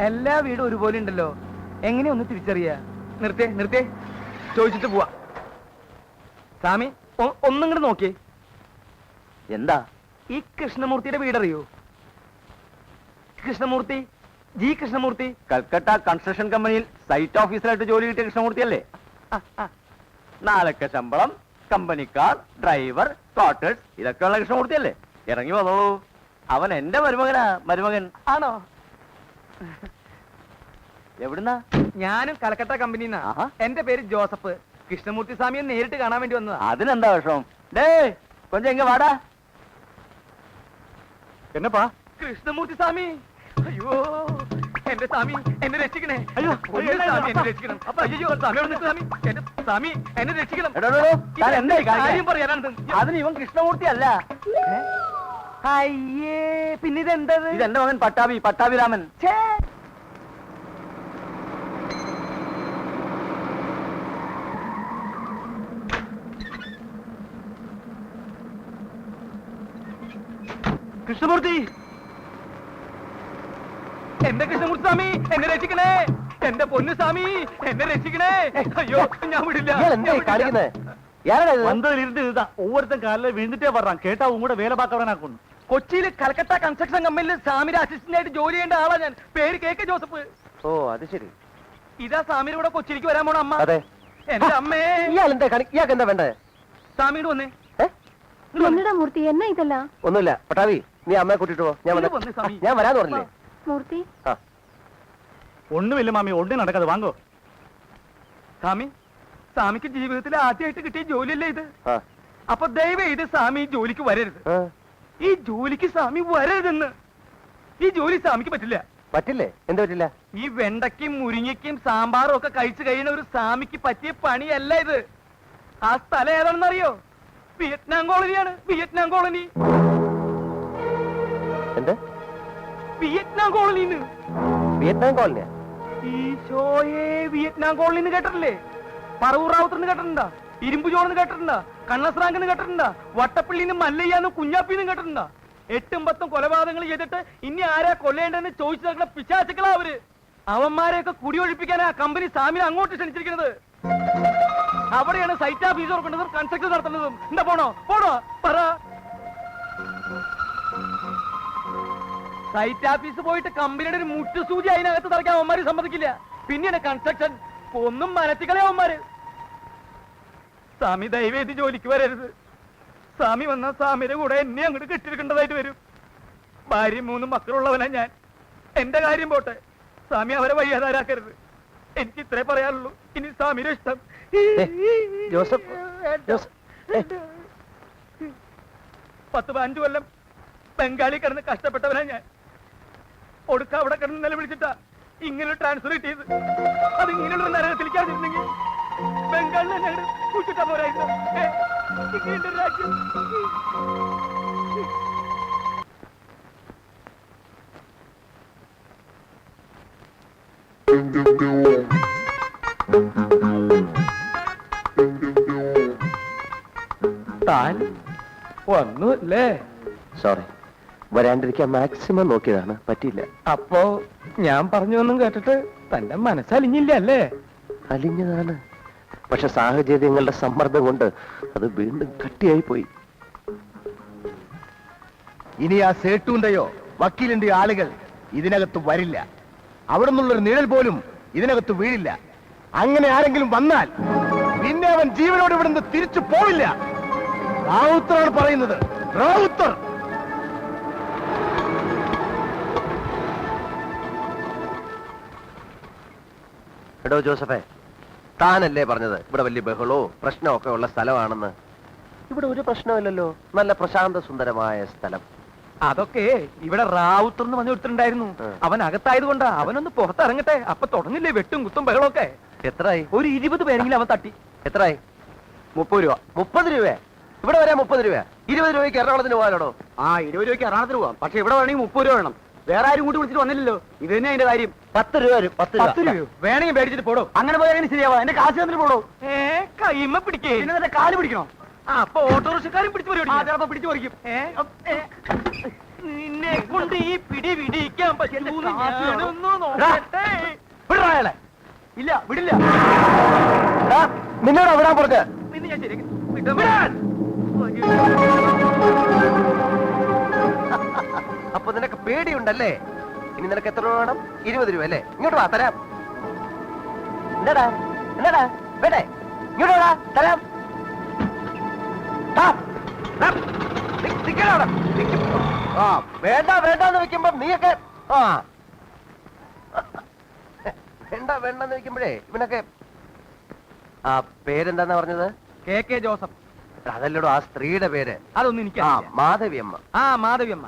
എല്ലാ വീടും ഒരുപോലെ ഉണ്ടല്ലോ, എങ്ങനെയൊന്ന് തിരിച്ചറിയാ? നിർത്തേ ചോദിച്ചിട്ട് പോവാ. സ്വാമി ഒന്നും കൂടെ നോക്കിയേ. എന്താ? ഈ കൃഷ്ണമൂർത്തിയുടെ വീടറിയോ? കൃഷ്ണമൂർത്തി, ജി കൃഷ്ണമൂർത്തി. കൽക്കട്ട കൺസ്ട്രക്ഷൻ കമ്പനിയിൽ സൈറ്റ് ഓഫീസറായിട്ട് ജോലി കിട്ടിയ കൃഷ്ണമൂർത്തി അല്ലേ? 4 ലക്ഷം ശമ്പളം, കമ്പനിക്കാർ, ഡ്രൈവർ, ക്വാർട്ടേഴ്സ്, ഇതൊക്കെയുള്ള കൃഷ്ണമൂർത്തി അല്ലേ? ഇറങ്ങി വന്നോളൂ. അവൻ എന്റെ മരുമകൻ. ആണോ? എവിടുന്നാ? ഞാനും കൽക്കട്ട കമ്പനിന്നാ. എന്റെ പേര് ജോസഫ്. കൃഷ്ണമൂർത്തി സ്വാമിയെ നേരിട്ട് കാണാൻ വേണ്ടി വന്നതാ. അതിനെന്താ വിഷമം? ഡേ കൊഞ്ചം എങ്ക വാടാ. എന്നപ്പാ? കൃഷ്ണമൂർത്തി സ്വാമി, അയ്യോ എന്റെ സ്വാമി, എന്നെ രക്ഷിക്കണേ. അയ്യോ എന്നെ രക്ഷിക്കണം. അയ്യോ സ്വാമി, എന്റെ സ്വാമി എന്നെ രക്ഷിക്കണം. കാര്യം പറയാനാണ്. അതിന് ഇവൻ കൃഷ്ണമൂർത്തി അല്ല. അയ്യേ, പിന്നെ ഇതെന്തത്? ഇതെന്റെ മകൻ പട്ടാഭിരാമൻ. കൃഷ്ണമൂർത്തി, എന്റെ കൃഷ്ണമൂർത്തി സ്വാമി എന്നെ രക്ഷിക്കണേ. എന്റെ പൊന്നു സ്വാമി എന്നെ രക്ഷിക്കണേ. അയ്യോ ഞാൻ വിടില്ല. ഒവ്വൊരുത്തൻ കാലിലെ വീഴ്ന്നിട്ടേ പറയാം. കേട്ടാ കൂടെ വേല പാക്കവനാക്കുന്നു. കൊച്ചിയിൽ കൽക്കട്ട കൺസ്ട്രക്ഷൻ കമ്പനിയിൽ സ്വാമിയുടെ അസിസ്റ്റന്റ് ആയിട്ട് ജോലി ചെയ്യേണ്ട ആളാ ഞാൻ. പേര് KK ജോസഫ്. ഓ അത് ശരി. ഇതാ സ്വാമിയുടെ കൂടെ കൊച്ചിയിലേക്ക് വരാൻ പോണ അമ്മ. അതെ. എന്റെ അമ്മേ. ഇയാൾക്ക് എന്താ വേണ്ടേ? സ്വാമിയോട് വന്നേ. മൂർത്തി എന്നാ ഇതല്ല? ഒന്നുമില്ല പട്ടാവി, നീ അമ്മയെ കൂട്ടിട്ട് പോ. ഞാൻ വരാന്ന് പറഞ്ഞില്ലേ മൂർത്തി? ഒന്നുമില്ല മാമി, ഒന്നും നടക്കാതെ വാങ്ങോ. സ്വാമിക്ക് ജീവിതത്തിൽ ആദ്യമായിട്ട് കിട്ടിയ ജോലിയല്ലേ ഇത്? അപ്പൊ ദയവ് ഇത് സ്വാമി ജോലിക്ക് വരരുത്. ഈ ജോലിക്ക് സ്വാമി വരരുതെന്ന്. ഈ ജോലി സ്വാമിക്ക് പറ്റില്ല. പറ്റില്ലേ? എന്താ പറ്റില്ല? ഈ വെണ്ടയ്ക്കും മുരിങ്ങയ്ക്കും സാമ്പാറും ഒക്കെ കഴിച്ചു കഴിയുന്ന ഒരു സ്വാമിക്ക് പറ്റിയ പണിയല്ല ഇത്. ആ സ്ഥലം ഏതാണെന്ന് അറിയോ? വിയറ്റ്നാം കോളനിയാണ്. Vietnam colony. എന്താ വിയറ്റ്നാം കോളനിന്ന്? വിയറ്റ്നാം കോളനിയാ? ഈശോയെ, വിയറ്റ്നാം കോളനിന്ന് കേട്ടിട്ടില്ലേ? പറവൂർ റാവുത്തറിന് കേട്ടിട്ടുണ്ടാ? ഇരുമ്പു ചോറെന്ന് കേട്ടിട്ടുണ്ടാ? കണ്ണസ്രാങ്കെന്ന് കേട്ടിട്ടുണ്ടാ? വട്ടപ്പള്ളിന്ന് മല്ലയ്യാന്ന് കുഞ്ഞാപ്പിന്ന് കേട്ടിട്ടുണ്ടാ? 8ഉം 10ഉം കൊലപാതകങ്ങൾ ചെയ്തിട്ട് ഇനി ആരാ കൊല്ലേണ്ടെന്ന് ചോദിച്ചു നടക്കുന്ന പിശാചുക്കളാ അവര്. അവന്മാരെയൊക്കെ കുടിയൊഴിപ്പിക്കാനാ കമ്പനി സ്വാമിനെ അങ്ങോട്ട് ക്ഷണിച്ചിരിക്കുന്നത്. അവിടെയാണ് സൈറ്റ് ഓഫീസ് ഓർക്കേണ്ടതും കൺസ്ട്രക്ഷൻ നടത്തുന്നതും. എന്താ പോണോ പറ. സൈറ്റ് ഓഫീസ് പോയിട്ട് കമ്പനിയുടെ ഒരു മുട്ടുസൂചി അതിനകത്ത് തറയ്ക്കാൻ അവന്മാര് സമ്മതിക്കില്ല. പിന്നെയാണ് കൺസ്ട്രക്ഷൻ. ഒന്നും മനത്തിക്കളെ അവന്മാര്. സ്വാമി ദയവേദി ജോലിക്ക് വരരുത്. സ്വാമി വന്ന സ്വാമിയുടെ കൂടെ എന്നെ അങ്ങോട്ട് കെട്ടിരിക്കേണ്ടതായിട്ട് വരും. ഭാര്യയും 3 മക്കളുള്ളവനാ ഞാൻ. എന്റെ കാര്യം പോട്ടെ, സ്വാമി അവരെ വയ്യാതാരാക്കരുത്. എനിക്ക് ഇത്രേ പറയാനുള്ളൂ. ഇനി സ്വാമിയുടെ ഇഷ്ടം. ജോസഫ്, 10-15 കൊല്ലം ബംഗാളി കിടന്ന് കഷ്ടപ്പെട്ടവനാ ഞാൻ. ഒടുക്ക അവിടെ കിടന്ന് നിലവിളിച്ചിട്ടാ ഇങ്ങനെ ട്രാൻസ്ഫർ കിട്ടിയത്. അത് ഇങ്ങനെയുള്ള നരകത്തിലേക്കാതിരുന്നെങ്കിൽ ബംഗാളിൽ ഞങ്ങൾ കുച്ചിട്ടാ പോരായിരുന്നു. ഇങ്ങനെയുണ്ട് രാജ്യം. താൻ വന്നുല്ലേ? സോറി, വരാണ്ടിരിക്കാൻ മാക്സിമം നോക്കിയതാണ്, പറ്റിയില്ല. അപ്പോ ഞാൻ പറഞ്ഞൊന്നും കേട്ടിട്ട് തന്റെ മനസ്സലിഞ്ഞില്ല അല്ലേ? അലിഞ്ഞതാണ്, പക്ഷെ സാഹചര്യങ്ങളുടെ സമ്മർദ്ദം കൊണ്ട് അത് വീണ്ടും കട്ടിയായി പോയി. ഇനി ആ സേട്ടുന്റെയോ വക്കീലിന്റെയോ ആളുകൾ ഇതിനകത്ത് വരില്ല. അവിടെ നിന്നുള്ളൊരു നിഴൽ പോലും ഇതിനകത്ത് വീഴില്ല. അങ്ങനെ ആരെങ്കിലും വന്നാൽ പിന്നെ അവൻ ജീവനോട് ഇവിടുന്ന് തിരിച്ചു പോവില്ല. റാവുത്തറാണ് പറയുന്നത്. റാവുത്തർ. എടോ ജോസഫേ, താനല്ലേ പറഞ്ഞത് ഇവിടെ വലിയ ബഹളവും പ്രശ്നമൊക്കെ ഉള്ള സ്ഥലമാണെന്ന്? ഇവിടെ ഒരു പ്രശ്നമില്ലല്ലോ, നല്ല പ്രശാന്ത സുന്ദരമായ സ്ഥലം. അതൊക്കെ ഇവിടെ റാവുത്തർ എന്ന് പറഞ്ഞു കൊടുത്തിട്ടുണ്ടായിരുന്നു. അവൻ അകത്തായത് കൊണ്ടാ. അവനൊന്ന് പുറത്തിറങ്ങട്ടെ, അപ്പൊ തുടങ്ങില്ലേ വെട്ടും കുത്തും ബഹളമൊക്കെ. എത്രയായി? ഒരു 20 പേരെങ്കിലും അവൻ തട്ടി. എത്രയായി? 30 രൂപ. 30 രൂപ? ഇവിടെ വരാൻ 30 രൂപ? 20 രൂപയ്ക്ക് എറണാകുളത്തിന് പോകാനോ? 20 രൂപയ്ക്ക് എറണാകുളത്തിന് പോവാം. പക്ഷെ ഇവിടെ വേണമെങ്കിൽ 30 രൂപ വേണം. വേറെ ആരും കൂട്ടി വിളിച്ചിട്ട് വന്നില്ലല്ലോ. ഇത് തന്നെ അതിന്റെ കാര്യം. 10 രൂപ വരും. 10 രൂപ വേണമെങ്കിൽ മേടിച്ചിട്ട് പോടോ. അങ്ങനെ പോയാൽ ശരിയാവാ. എന്റെ കാശ് തന്നിട്ട് പോടോ. കൈമ പിടിക്കേ, പിന്നെ കാല് പിടിക്കണോ? അപ്പൊ ഓട്ടോറിക്ഷക്കാരും പിടിച്ചു ചിലപ്പോ പിടിച്ചു പറിക്കും. നിന്നെ കൊണ്ട് ഈ പിടി പിടിക്കാൻ പറ്റുമോ ഞാനൊന്ന് നോക്കട്ടെ. വിടറാ അയാളെ. ഇല്ല വിടില്ല. എടാ, നിന്നോടാ വിടാൻ പറഞ്ഞ. നിന്നെ ഞാൻ ശരിയാക്കി വിടാൻ. അപ്പൊ നിനക്ക് പേടിയുണ്ടല്ലേ? ഇനി നിനക്ക് എത്ര രൂപ വേണം? 20 രൂപ അല്ലേ? ഇങ്ങോട്ട് വാ, തരാം. എന്താടാ എന്താടാ വേണ്ടേ? ഇങ്ങോട്ട് വാ, തരാം. ആ, ആ, നിക്കടാ അവിടെ. ആ, വേണ്ട വേണ്ടെന്ന് വെക്കുമ്പോ നീയൊക്കെ ആ വേണ്ട വേണ്ടെന്ന് വെക്കുമ്പോഴേ ഇവനൊക്കെ ആ പേരെന്താന്നാ പറഞ്ഞത്? KK Joseph. അതല്ലടോ ആ സ്ത്രീയുടെ പേര്. അതൊന്നും എനിക്ക് ആ മാധവിയമ്മ. ആ മാധവിയമ്മ.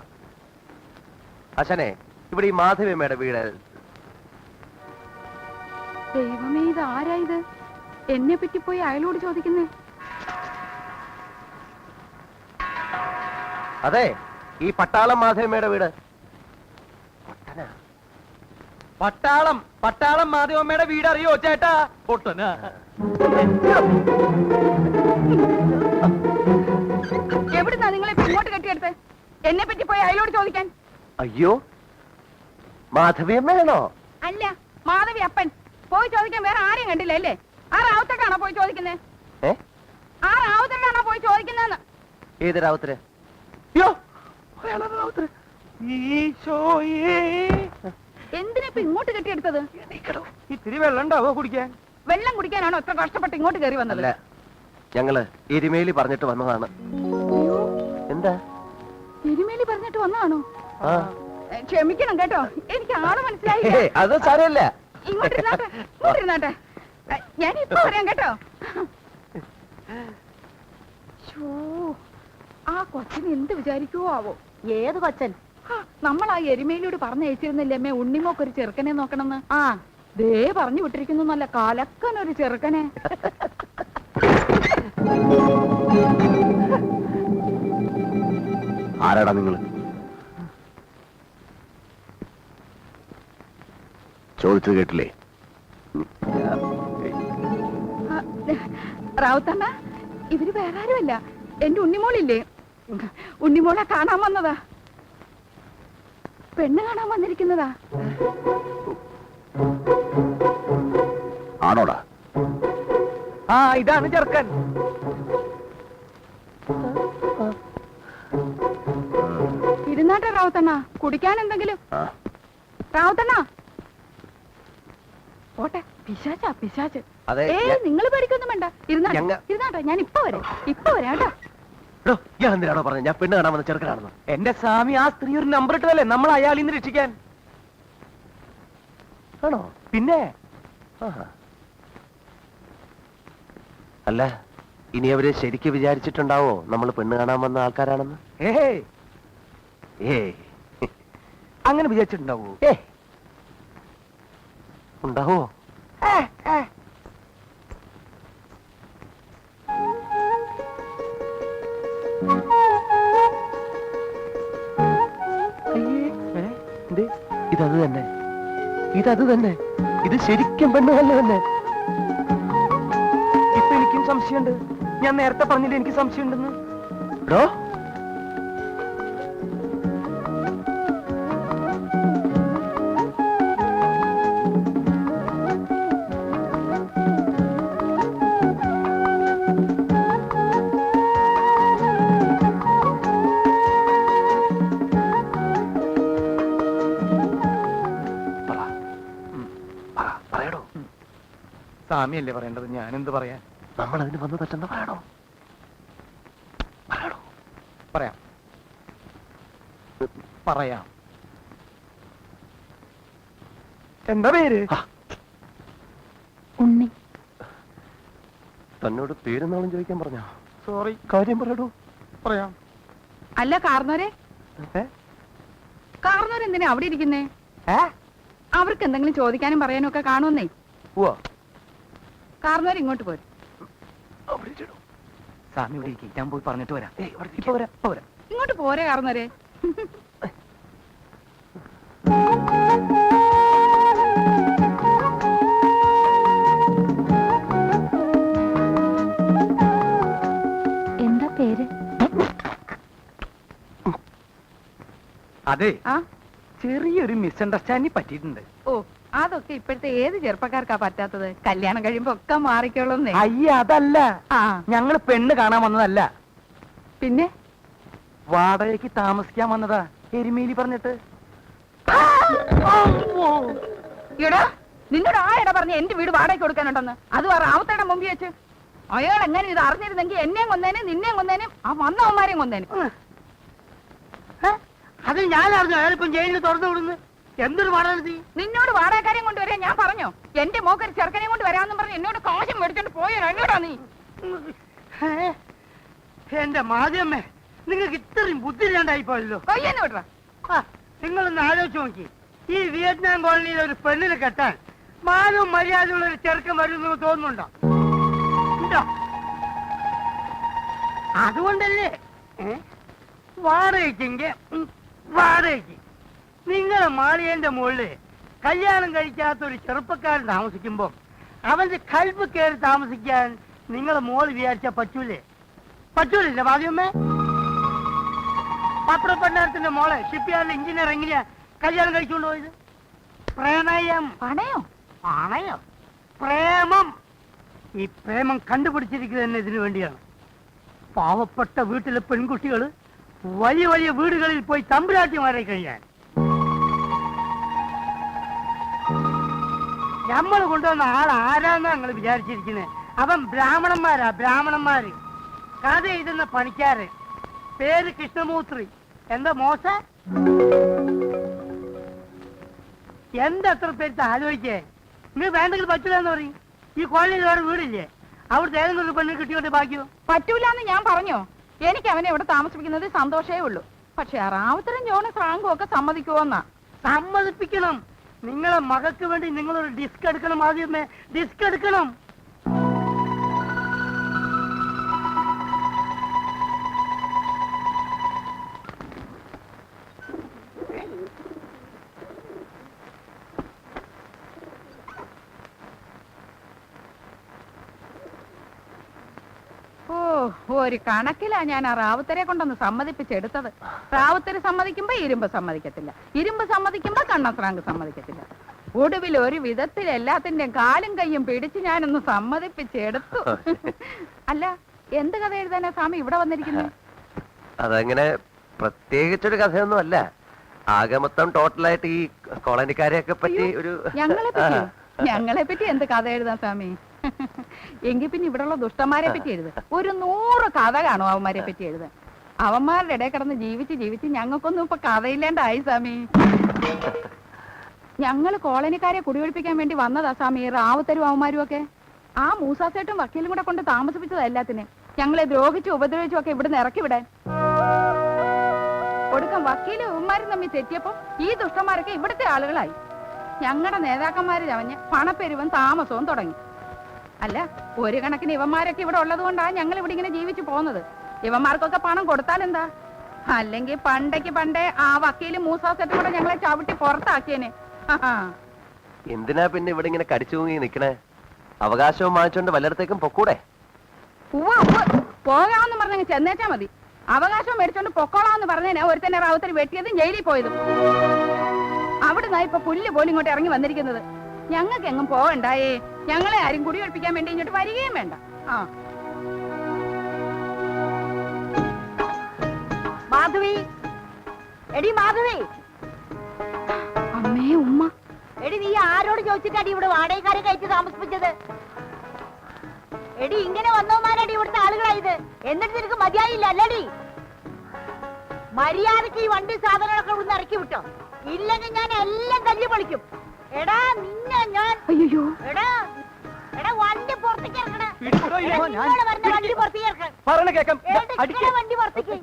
അച്ഛനെ ഇവിടെ ഈ മാധവിയമ്മയുടെ വീട്. ദൈവമേ, ഇത് ആരാ ഇത്? എന്നെ പറ്റി പോയി അയാളോട് ചോദിക്കുന്നേ. അതെ, ഈ പട്ടാളം മാധവിയമ്മയുടെ വീട്. പട്ടാളം മാധവമ്മയുടെ വീട് അറിയോ ചേട്ടാ? പൊട്ടനാ. എവിടുന്നാ നിങ്ങളെ ഇങ്ങോട്ട് കെട്ടിയെടുത്ത്? എന്നെ പറ്റി പോയി അയാളോട് ചോദിക്കാൻ. അയ്യോ, മാധവിയമ്മയാണോ? അല്ല, മാധവി അപ്പൻ. പോയി ചോദിക്കാൻ വേറെ ആരെയും കണ്ടില്ല അല്ലേ? ആ റാവുത്തക്കാണോ പോയി ചോദിക്കുന്നേ? ആ റാവുത്തക്കാണോ പോയി ചോദിക്കുന്നതെന്ന്? ഏത് രാവത്തിന്? ഈശോയേ. എന്തിനാ ഇപ്പൊ ഇങ്ങോട്ട് കെട്ടിയെടുത്തത്? ഇത്തിരി വെള്ളം ഉണ്ടാവോ കുടിക്കാൻ? വെള്ളം കുടിക്കാനാണോ എത്ര കഷ്ടപ്പെട്ട് ഇങ്ങോട്ട് കയറി വന്നത്? അല്ല, ഞങ്ങള് എരുമേലി പറഞ്ഞിട്ട് വന്നതാണ്. എന്താ എരുമേലി പറഞ്ഞിട്ട് വന്നാണോ? ആ, ക്ഷമിക്കണം കേട്ടോ, എനിക്ക് ആള് മനസ്സിലായി. അത് സാരമില്ല. ഇങ്ങോട്ടിരുന്നാട്ടെ, ഞാൻ ഇപ്പൊ പറയാം കേട്ടോ. ശ്ശോ, ആ കൊച്ചന് എന്ത് വിചാരിക്കുവോ ആവോ? ഏത് കൊച്ചൻ? നമ്മൾ ആ എരുമേലിയോട് പറഞ്ഞയച്ചിരുന്നില്ലേ അമ്മേ, ഉണ്ണിമോക്കൊരു ചെറുക്കനെ നോക്കണമെന്ന്? ആ, ദേ പറഞ്ഞു വിട്ടിരിക്കുന്നു, നല്ല കലക്കനൊരു ചെറുക്കനെ. ആരാടാ നിങ്ങള്? ചോദിച്ചത് കേട്ടില്ലേ? റാവുത്തമ്മ, ഇവര് വേറെ ആരുമല്ല, എന്റെ ഉണ്ണിമോളില്ലേ, ഉണ്ണിമോളെ കാണാൻ വന്നതാ. പെണ്ണ് കാണാൻ വന്നിരിക്കുന്നതാ. ആണോടാ? ആ, ഇതാണ് ചെറുക്കൻ. ഇരുന്നാട്ടെ റാവുത്തണ്ണ, കുടിക്കാൻ എന്തെങ്കിലും. റാവുത്തണ്ണ പോട്ടെ, പിശാച്ചാ പിശാച്ച്. അതെ, നിങ്ങൾ പേടിക്കൊന്നും വേണ്ട, ഇരുന്നാട്ടെ, ഞാൻ ഇപ്പൊ വരാം കേട്ടോ. ഞാൻ എന്തിനാണോ പറഞ്ഞത് ഞാൻ പെണ്ണ് കാണാൻ വന്ന ചെറുക്കനാണെന്ന്? എന്റെ സ്വാമി, ആ സ്ത്രീ ഒരു നമ്പർ ഇട്ടതല്ലേ നമ്മൾ അയാളിൽ നിന്ന് രക്ഷിക്കാൻ. ആണോ? പിന്നെ അല്ല, ഇനി അവര് ശരിക്ക് വിചാരിച്ചിട്ടുണ്ടാവോ നമ്മൾ പെണ്ണ് കാണാൻ വന്ന ആൾക്കാരാണെന്ന്? അങ്ങനെ വിചാരിച്ചിട്ടുണ്ടാവോ? ഉണ്ടാവോ? ഇതത് തന്നെ, ഇതത് തന്നെ, ഇത് ശരിക്കും പെണ്ണ് തന്നെ. ഇപ്പൊ എനിക്കും സംശയമുണ്ട്. ഞാൻ നേരത്തെ പറഞ്ഞില്ല എനിക്ക് സംശയമുണ്ടെന്ന്. പറയടോ. സ്വാമിയല്ലേ പറയേണ്ടത്, ഞാനെന്ത് പറയാൻ? നമ്മൾ അതിന് വന്ന് തെറ്റെന്ന് പറയണോ? പറയണോ? പറയാം പറയാം. എന്താ പേര്? ഉണ്ണി. തന്നോട് പേരെന്നാളും ചോദിക്കാൻ പറഞ്ഞോ? സോറി. കാര്യം പറയടോ. പറയാം. അല്ല കാർന്നോരെ, കാർന്നോരെന്തിനാ അവിടെ ഇരിക്കുന്നേ? അവർക്ക് എന്തെങ്കിലും ചോദിക്കാനും പറയാനും ഒക്കെ കാണുമെന്നേ. കാർന്നോര് ഇങ്ങോട്ട് പോരും. സ്വാമി ഇവിടെ ഇരിക്കും, ഞാൻ പോയി പറഞ്ഞിട്ട് വരാം. ഇപ്പൊ വരാം, ഇപ്പൊ വരാം. ഇങ്ങോട്ട് പോരെ കാർന്നോരെ. എന്താ പേര്? അതെ ആ ചെറിയൊരു മിസ്അണ്ടർസ്റ്റാൻഡിങ് പറ്റിയിട്ടുണ്ട്. ഓ അതൊക്കെ ഇപ്പോഴത്തെ ഏത് ചെറുപ്പക്കാർക്കാ പറ്റാത്തത്? കല്യാണം കഴിയുമ്പോ ഒക്കെ മാറിക്കോളുന്നേ. അയ്യ അതല്ല, ആ ഞങ്ങള് പെണ്ണ് കാണാൻ വന്നതല്ല, പിന്നെ വാടകയ്ക്ക് താമസിക്കാൻ വന്നതാ. എരുമേലി പറഞ്ഞിട്ട്. എടാ നിന്നോട് ആരെടാ പറഞ്ഞ എന്റെ വീട് വാടകയ്ക്ക് കൊടുക്കാനുണ്ടെന്ന്? അത് റാവത്തയുടെ മുമ്പിൽ വെച്ച് അയാൾ എങ്ങനെ ഇത് അറിഞ്ഞിരുന്നെങ്കിൽ എന്നെയും കൊന്നേനും നിന്നെയും കൊന്നേനും ആ വന്നവന്മാരെയും കൊന്നേനും. അത് ഞാൻ അറിഞ്ഞു. അയാളിപ്പം ജയിലിൽ തുറന്നു വിടുന്നു. എന്തൊരു വാടക നീ? നിന്നോട് വാടകക്കാരെയും കൊണ്ടുവരാൻ ഞാൻ പറഞ്ഞോ? എന്റെ മോക്കൊരു ചെറുക്കനെയും കൊണ്ട് വരാമെന്നും പറഞ്ഞ് എന്നോട് കാശം മേടിച്ചോണ്ട് പോയോ? എന്നോടാ നീ? എന്റെ മാധ്യമേ, നിങ്ങൾക്ക് ഇത്രയും ബുദ്ധിയില്ലാണ്ടായി പോയല്ലോ. കൊയ്യെന്ന് വിടറാ. നിങ്ങളൊന്ന് ആലോചിച്ച് നോക്കി, ഈ വിയറ്റ്നാം കോളനിയിൽ ഒരു പെണ്ണിനെ കെട്ടാൻ മാനവും മര്യാദയുള്ള ഒരു ചെറുക്കൻ വരുമെന്ന് തോന്നുന്നുണ്ടോ? ഉണ്ടോ? അതുകൊണ്ടല്ലേ വാടകയ്ക്കെങ്കിൽ വാടകയ്ക്ക് നിങ്ങളെ മാളിയേന്റെ മുകളില് കല്യാണം കഴിക്കാത്ത ഒരു ചെറുപ്പക്കാരൻ താമസിക്കുമ്പോ അവന്റെ കൽബ് കയറി താമസിക്കാൻ നിങ്ങളെ മോള് വിചാരിച്ചാ പറ്റൂലേ? പറ്റൂലില്ല മാധ്യമേ? പത്രപ്പണ്ടാരത്തിന്റെ മോളെ ഷിപ്പ്യാർഡിൽ എഞ്ചിനീയർ എങ്ങനെയാ കല്യാണം കഴിച്ചുകൊണ്ട് പോയത്? പ്രണയം. പണയോ? പണയോ? പ്രേമം. ഈ പ്രേമം കണ്ടുപിടിച്ചിരിക്കുന്നത് തന്നെ ഇതിനു വേണ്ടിയാണ്. പാവപ്പെട്ട വീട്ടിലെ പെൺകുട്ടികൾ വലിയ വലിയ വീടുകളിൽ പോയി തമ്പുരാട്ടിമാരെ കഴിയാൻ. നമ്മൾ കൊണ്ടുവന്ന ആൾ ആരാന്നാ നിങ്ങൾ വിചാരിച്ചിരിക്കുന്നത്? അവൻ ബ്രാഹ്മണന്മാരാ, ബ്രാഹ്മണന്മാര്. കഥ എഴുതുന്ന പണിക്കാര്. പേര് കൃഷ്ണമൂർത്തി. എന്താ മോശ? എന്തത്ര പേര് ആലോചിക്കേ? നിങ്ങൾ വേണ്ടെങ്കിൽ പറ്റില്ല എന്ന് പറയും. ഈ കോളനിയിൽ വേറെ വീടില്ലേ? അവിടുത്തെ ഏതെങ്കിലും ഒരു പെണ്ണ് കിട്ടിയോട്ടെ ബാക്കിയോ? പറ്റൂലെന്ന് ഞാൻ പറഞ്ഞോ? എനിക്ക് അവനെ ഇവിടെ താമസിപ്പിക്കുന്നത് സന്തോഷമേ ഉള്ളൂ. പക്ഷെ റാവുത്തരും ജോണും ഫ്രാങ്കും ഒക്കെ സമ്മതിക്കുവോന്നാ? സമ്മതിപ്പിക്കണം. നിങ്ങളെ മകൾക്ക് വേണ്ടി നിങ്ങളൊരു ഡിസ്ക് എടുക്കണം. ആദ്യമേ ഡിസ്ക് എടുക്കണം. ഒരു കണക്കിലാ ഞാൻ ആ റാവുത്തരെ കൊണ്ടൊന്ന് സമ്മതിപ്പിച്ചെടുത്തത്. റാവുത്തര് സമ്മതിക്കുമ്പോ ഇരുമ്പ് സമ്മതിക്കത്തില്ല, ഇരുമ്പ് സമ്മതിക്കുമ്പോ കണ്ണസ്രാങ്ക് സമ്മതിക്കത്തില്ല. ഒടുവിൽ ഒരു വിധത്തിൽ എല്ലാത്തിന്റെയും കാലും കയ്യും പിടിച്ച് ഞാനൊന്ന് സമ്മതിപ്പിച്ചെടുത്തു. അല്ല, എന്ത് കഥ എഴുതാനാ സ്വാമി ഇവിടെ വന്നിരിക്കുന്നത്? അതങ്ങനെ പ്രത്യേകിച്ചൊരു കഥയൊന്നും അല്ല. ആകെ മൊത്തം ടോട്ടലായിട്ട് ഈ കോളനിക്കാരെയൊക്കെ പറ്റി ഒരു ഞങ്ങളെ പറ്റി എന്ത് കഥ എഴുതാൻ സ്വാമി? എങ്കിൽ പിന്നെ ഇവിടെയുള്ള ദുഷ്ടന്മാരെ പറ്റി എഴുത. ഒരു 100 കഥ കാണും അവന്മാരെ പറ്റി എഴുതാൻ. അവന്മാരുടെ ഇടയിൽ കിടന്ന് ജീവിച്ച് ജീവിച്ച് ഞങ്ങൾക്കൊന്നും ഇപ്പൊ കഥയില്ലാണ്ടായി സ്വാമി. ഞങ്ങള് കോളനിക്കാരെ കുടിയൊഴിപ്പിക്കാൻ വേണ്ടി വന്നതാ സ്വാമി റാവുത്തരും അവന്മാരും ഒക്കെ. ആ മൂസാസേട്ടും വക്കീലും കൂടെ കൊണ്ട് താമസിപ്പിച്ചതാ എല്ലാത്തിനും. ഞങ്ങളെ ദ്രോഹിച്ചും ഉപദ്രവിച്ചും ഒക്കെ ഇവിടുന്ന് ഇറക്കി വിടാൻ. ഒടുക്കം വക്കീലും അവന്മാരും തമ്മിൽ തെറ്റിയപ്പോ ഈ ദുഷ്ടന്മാരൊക്കെ ഇവിടുത്തെ ആളുകളായി. ഞങ്ങളുടെ നേതാക്കന്മാര് ചവഞ്ഞ് പണപ്പെരുവും താമസവും തുടങ്ങി. അല്ല, ഒരു കണക്കിന് ഇവന്മാരൊക്കെ ഇവിടെ ഉള്ളത് കൊണ്ടാ ഞങ്ങൾ ഇവിടെ ഇങ്ങനെ ജീവിച്ചു പോകുന്നത്. ഇവന്മാർക്കൊക്കെ പണം കൊടുത്താൽ എന്താ? അല്ലെങ്കിൽ പണ്ടേ ആ വക്കീലും മൂസാസെറ്റും കൂടെ ഞങ്ങളെ ചവിട്ടി പുറത്താക്കിയേനെ. എന്തിനാ പിന്നെ ഇവിടെ ഇങ്ങനെ കടിച്ചു തൂങ്ങി നിക്കണേ? അവകാശവും വാങ്ങിച്ചോണ്ട് വല്ലയിടത്തേക്കും പൊക്കൂടെ? പോകാമെന്ന് പറഞ്ഞങ്ങ് ചെന്നേച്ചാ മതി. അവകാശം മേടിച്ചോണ്ട് പൊക്കോളാന്ന് പറഞ്ഞേനെ ഒരുത്തന്നെ റാവുത്തര് വെട്ടിയതും ജയിലിൽ പോയതും. അവിടുന്ന് ഇപ്പൊ പുല്ല് പോലും ഇങ്ങോട്ട് ഇറങ്ങി വന്നിരിക്കുന്നത്. ഞങ്ങൾക്ക് എങ്ങും പോകണ്ടായേ. ഞങ്ങളെ ആരും കുടിയൊഴിപ്പിക്കാൻ വേണ്ടി ഇങ്ങോട്ട് വരികയും വേണ്ട. ആ മാധവി, എടി മാധവി. അമ്മേ ഉമ്മ. എടി നീ ആരോട് ചോദിച്ചിട്ടാടി ഇവിടെ വാടകക്കാരെ കയറ്റി താമസിപ്പിച്ചത്? എടി ഇങ്ങനെ വന്നവന്മാരടി ഇവിടുത്തെ ആളുകളായത്. എന്നിട്ട് നിനക്ക് മതിയായില്ല അല്ലടി? മര്യാദക്ക് ഈ വണ്ടി സാധനങ്ങളൊക്കെ ഇവിടുന്ന് ഇറക്കി വിട്ടോ, ഇല്ലെങ്കിൽ ഞാൻ എല്ലാം തല്ലി പൊളിക്കും. എടാ നിന്നെ ഞാൻ അയ്യോ എടാ എടാ വണ്ടി പുറത്തേക്ക് ഇറക്കണേ. വണ്ടി പുറത്തേക്ക് ഇറക്കണം. വണ്ടി പുറത്തേക്ക്.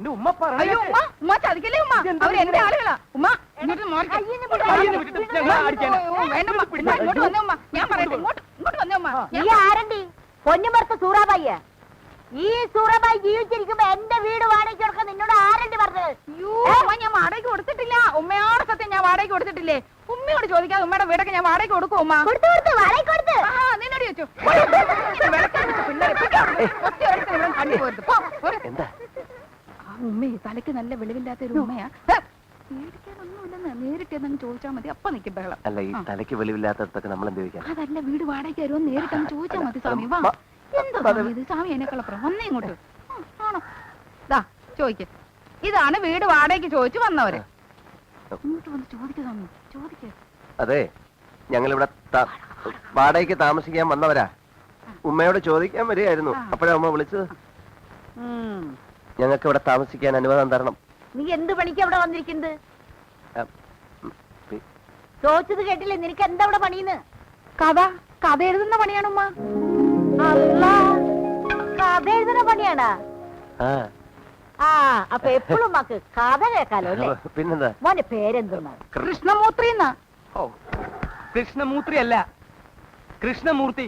അയ്യോ ഉമ്മ, ഉമ്മ ചതിക്കല്ലേ ഉമ്മ. അവരെന്റെ ആളുകളാ ഉമ്മ. ഇങ്ങോട്ട് മാറി. വേണ്ടമ്മ, ഇങ്ങോട്ട് വന്നേ ഉമ്മ. ഞാൻ പറയട്ടെ, ഇങ്ങോട്ട് വന്നേ ഉമ്മ. നീ ആരണ്ടി? പൊന്നുമർത്ത സൂറാബായിയ? ഈ സൂറാബായി ജീവിച്ചിരിക്കുമ്പോ എന്റെ വീട് വാടകയ്ക്ക് കൊടുക്കാൻ നിന്നോട് ആരണ്ടി പറഞ്ഞത്? ഉമ്മ, ഞാൻ വാടകയ്ക്ക് കൊടുത്തിട്ടില്ല. ഉമ്മയോട് സത്യം, ഞാൻ വാടകയ്ക്ക് കൊടുത്തിട്ടില്ലേ? ഉമ്മയോട് ചോദിക്കാതെ ഉമ്മയുടെ വീടൊക്കെ ഞാൻ വാടകയ്ക്ക് കൊടുക്കും ഉമ്മ. കൊടുത്തു വാടകയ്ക്ക് കൊടുത്ത്. നിന്നോട് ചോദിച്ചു. ഉമ്മയെ തലയ്ക്ക് നല്ല വെളിവില്ലാത്ത ഒരു ഉമ്മയാ. പേടിക്കാനൊന്നുമില്ലെന്ന് നേരിട്ട് എന്നങ്ങ് ചോദിച്ചാൽ മതി. അപ്പൊ നിൽക്കും ബഹളം. അല്ല ഈ തലയ്ക്ക് വെളിവില്ലാത്തടത്തൊക്കെ നമ്മൾ എന്ത് ചോദിക്കാം? അതല്ല, വീട് വാടകയ്ക്ക് വരുമോ നേരിട്ട് അങ്ങ് ചോദിച്ചാൽ മതി. സ്വാമി വാ. എന്താ സ്വാമി ഇത്? സ്വാമി എന്നെക്കളപ്പുറം വന്നേ ഇങ്ങോട്ട്. ആണോ? ദാ ചോദിക്ക. ഇതാണ് വീട് വാടകയ്ക്ക് ചോദിച്ചു വന്നവര്. ഇങ്ങോട്ട് വന്ന് ചോദിക്കുക സ്വാമി, ചോദിക്ക. അതെ, ഞങ്ങളിവിടെ വാടകയ്ക്ക് താമസിക്കാൻ വന്നവരാ. ഉമ്മയോട് ചോദിക്കാൻ വരികയായിരുന്നു. അപ്പോഴാ ഉമ്മ വിളിച്ചത്. ഞങ്ങൾക്ക് ഇവിടെ താമസിക്കാൻ അനുവാദം തരണം. നീ എന്ത് പണിക്ക് അവിടെ വന്നിരിക്കുന്നത്? ചോദിച്ചത് കേട്ടില്ലേ? നിനക്ക് എന്താ അവിടെ പണിയെന്ന്? കഥ എഴുതുന്ന പണിയാണുമ്മ. അല്ല, കഥ എഴുതുന്ന പണിയാണാ? ആ, അപ്പൊ എപ്പോഴും ഉമ്മക്ക് കഥ കേൾക്കാലോ അല്ലേ? പിന്നെന്താ? മോന്റെ പേരെന്തുന്നാ? കൃഷ്ണമൂർത്തി എന്നാ. ഓ, കൃഷ്ണമൂർത്തി അല്ല, കൃഷ്ണമൂർത്തി.